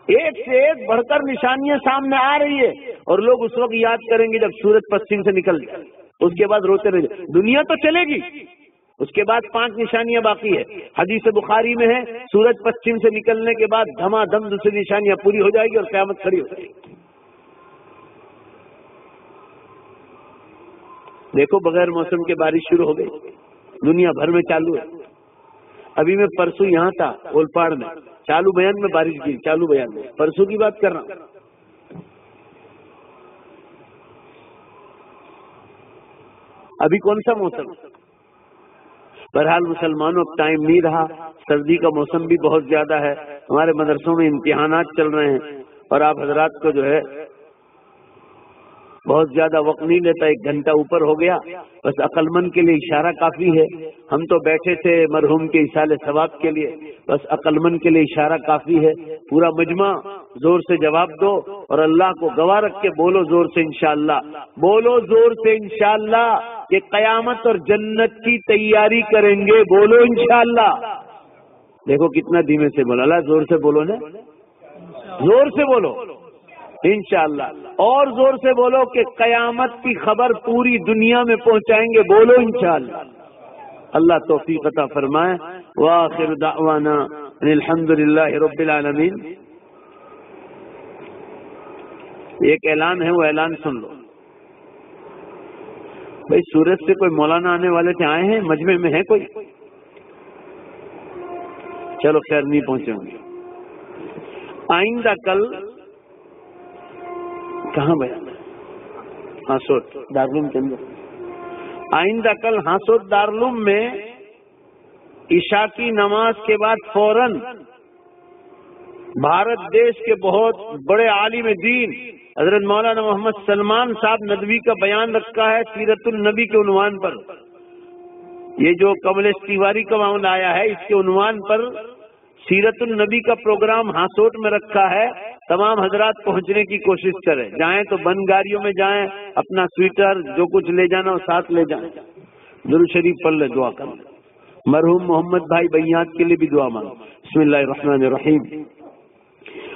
ایک سے ایک بڑھ کر نشانیاں سامنے آ رہی ہے اور لوگ اس وقت یاد کریں گے جب سورج پشچم سے نکل جائے، اس کے بعد روتے رہے. دنیا تو چلے گی، اس کے بعد 5 نشانیاں باقی ہے. حدیث بخاری میں ہے سورج پشچم سے نکلنے کے بعد دھما دھم دوسری نشانیاں پوری ہو جائے گی اور قیامت کھڑی ہو جائے گی. دیکھو بغیر موسم کے بارش شروع ہو گئی، دنیا بھر میں چالو ہے. ابھی میں پرسوں یہاں تھا اولپاڑ میں، چالو بیان میں بارش کی، چالو بیان میں پرسوں کی بات کر رہا ہوں. ابھی کون سا موسم؟ بہرحال مسلمانوں اب ٹائم نہیں رہا، سردی کا موسم بھی بہت زیادہ ہے، ہمارے مدرسوں میں امتحانات چل رہے ہیں اور آپ حضرات کو جو ہے بہت زیادہ وقت نہیں لیتا، 1 گھنٹہ اوپر ہو گیا. بس عقل مند کے لیے اشارہ کافی ہے. ہم تو بیٹھے تھے مرحوم کے ایصال ثواب کے لیے، بس عقل مند کے لیے اشارہ کافی ہے. پورا مجمع زور سے جواب دو اور اللہ کو گواہ رکھ کے بولو زور سے انشاءاللہ، بولو زور سے انشاءاللہ کہ قیامت اور جنت کی تیاری کریں گے. بولو انشاءاللہ. دیکھو کتنا دھیمے سے بولا، اللہ زور سے بولو نا، زور سے بولو انشاءاللہ. اور زور سے بولو کہ قیامت کی خبر پوری دنیا میں پہنچائیں گے. بولو انشاءاللہ. اللہ توفیق عطا فرمائے. وآخر دعوانا ان الحمدللہ رب العالمین. ایک اعلان ہے، وہ اعلان سن لو. بھائی سورت سے کوئی مولانا آنے والے تھے، آئے ہیں؟ مجمع میں ہے کوئی؟ چلو خیر نہیں پہنچے ہوں گے. آئندہ کل کہاں بیان؟ ہاسوٹ دارالعلوم کے اندر. آئندہ کل ہاسوٹ دارالعلوم میں عشاء کی نماز کے بعد فوراً بھارت دیش کے بہت بڑے عالم دین حضرت مولانا محمد سلمان صاحب ندوی کا بیان رکھا ہے سیرت النبی کے عنوان پر. یہ جو کملیش تیواری کا معاملہ آیا ہے اس کے عنوان پر سیرت النبی کا پروگرام ہاسوٹ میں رکھا ہے. تمام حضرات پہنچنے کی کوشش کریں، جائیں تو بند گاڑیوں میں جائیں، اپنا سویٹر جو کچھ لے جانا وہ ساتھ لے جائیں. درود شریف پڑھ لے، دعا کریں. مرحوم محمد بھائی بیات کے لیے بھی دعا مانگ. بسم اللہ الرحمن الرحیم.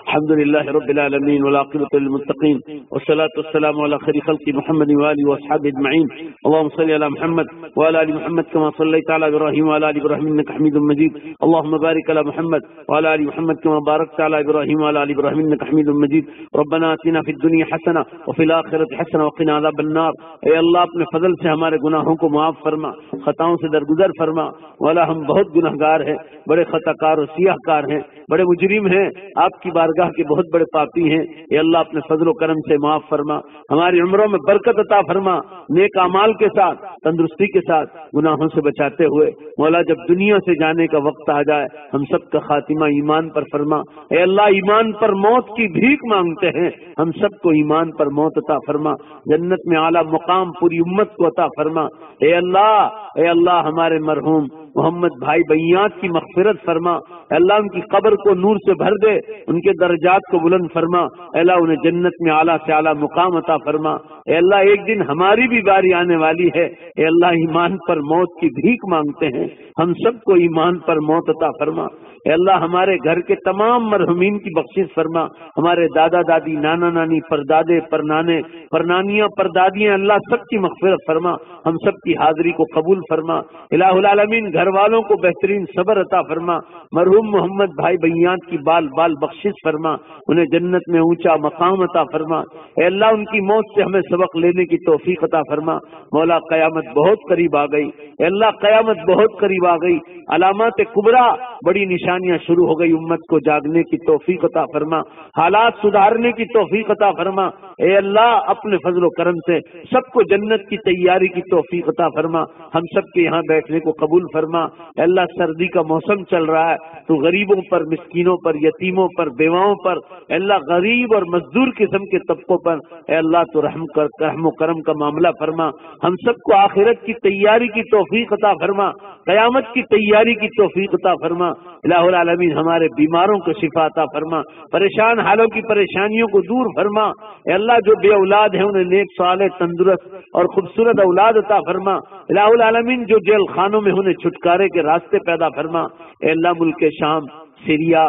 الحمد لله رب العالمين والعاقبة للمتقين والصلاة والسلام على خير خلق محمد وآله وأصحابه أجمعين. اللهم صل على محمد وعلى آل محمد كما صليت على إبراهيم وعلى آل إبراهيم إنك حميد مجيد. اللهم بارك على محمد وعلى آل محمد كما باركت على إبراهيم وعلى آل إبراهيم إنك حميد مجيد. ربنا آتنا في الدنيا حسنة وفي الآخرة حسنة وقنا عذاب النار. اے اللہ اپنے فضل سے ہمارے گناہوں کو معاف فرما، خطاؤں سے درگزر فرما. مولا ہم بہت گناہ گار ہیں، بڑے خطا کار اور سیاہ کار ہیں، بڑے مجرم ہیں، آپ کی بارگاہ کے بہت بڑے پاپی ہیں. اے اللہ اپنے فضل و کرم سے معاف فرما، ہماری عمروں میں برکت عطا فرما، نیک اعمال کے ساتھ تندرستی کے ساتھ گناہوں سے بچاتے ہوئے. مولا جب دنیا سے جانے کا وقت آ جائے ہم سب کا خاتمہ ایمان پر فرما. اے اللہ ایمان پر موت کی بھیک مانگتے ہیں، ہم سب کو ایمان پر موت عطا فرما، جنت میں اعلیٰ مقام پوری امت کو عطا فرما. اے اللہ ہمارے مرحوم محمد بھائی بیات کی مغفرت فرما. اے اللہ ان کی قبر کو نور سے بھر دے، ان کے درجات کو بلند فرما. اے اللہ انہیں جنت میں اعلیٰ سے اعلیٰ مقام عطا فرما. اے اللہ ایک دن ہماری بھی باری آنے والی ہے. اے اللہ ایمان پر موت کی بھیک مانگتے ہیں، ہم سب کو ایمان پر موت عطا فرما. اے اللہ ہمارے گھر کے تمام مرحومین کی بخشش فرما، ہمارے دادا دادی، نانا نانی، پردادے، پرنانے، پرنانیاں، پردادیاں، اللہ سب کی مغفرت فرما، ہم سب کی حاضری کو قبول فرما. الہ العالمین گھر والوں کو بہترین صبر عطا فرما. مرحوم محمد بھائی بیات کی بال بال بخشش فرما، انہیں جنت میں اونچا مقام عطا فرما. اے اللہ ان کی موت سے ہمیں سبق لینے کی توفیق عطا فرما. مولا قیامت بہت قریب آ گئی. اے اللہ قیامت بہت قریب آ گئی، علامات کبریٰ بڑی نشانیاں شروع ہو گئی. امت کو جاگنے کی توفیق عطا فرما، حالات سدھارنے کی توفیق عطا فرما. اے اللہ اپنے فضل و کرم سے سب کو جنت کی تیاری کی توفیق عطا فرما. ہم سب کے یہاں بیٹھنے کو قبول فرما. اے اللہ سردی کا موسم چل رہا ہے، تو غریبوں پر، مسکینوں پر، یتیموں پر، بیواؤں پر، اے اللہ غریب اور مزدور قسم کے طبقوں پر اے اللہ تو رحم و کرم کا معاملہ فرما. ہم سب کو آخرت کی تیاری کی توفیق عطا فرما، قیامت کی تیاری کی توفیق عطا فرما. الہ العالمین ہمارے بیماروں کو شفا عطا فرما، پریشان حالوں کی پریشانیوں کو دور فرما. اے اللہ جو بے اولاد ہیں انہیں نیک صالح تندرست اور خوبصورت اولاد عطا فرما. الہ العالمین جو جیل خانوں میں انہیں چھٹکارے کے راستے پیدا فرما. اے اللہ ملک شام، سیریا،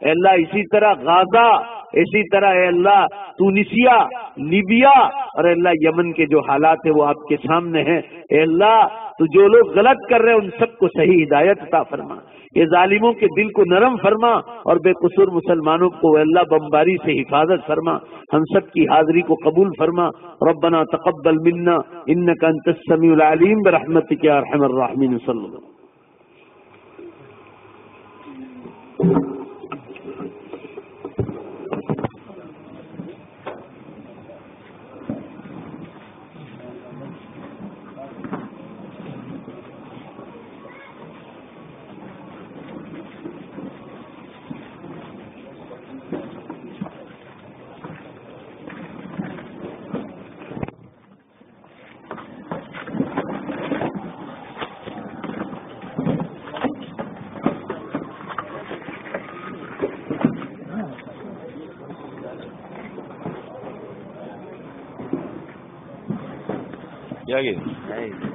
اے اللہ اسی طرح غازہ، اسی طرح اے اللہ تونسیا، لیبیا اور اے اللہ یمن کے جو حالات ہیں وہ آپ کے سامنے ہیں. اے اللہ تو جو لوگ غلط کر رہے ہیں ان سب کو صحیح ہدایت عطا فرما. یہ ظالموں کے دل کو نرم فرما اور بے قصور مسلمانوں کو اے اللہ بمباری سے حفاظت فرما. ہم سب کی حاضری کو قبول فرما. ربنا تقبل منا انك انت السميع العليم برحمتك يا ارحم الراحمين. صلی اللہ. کیا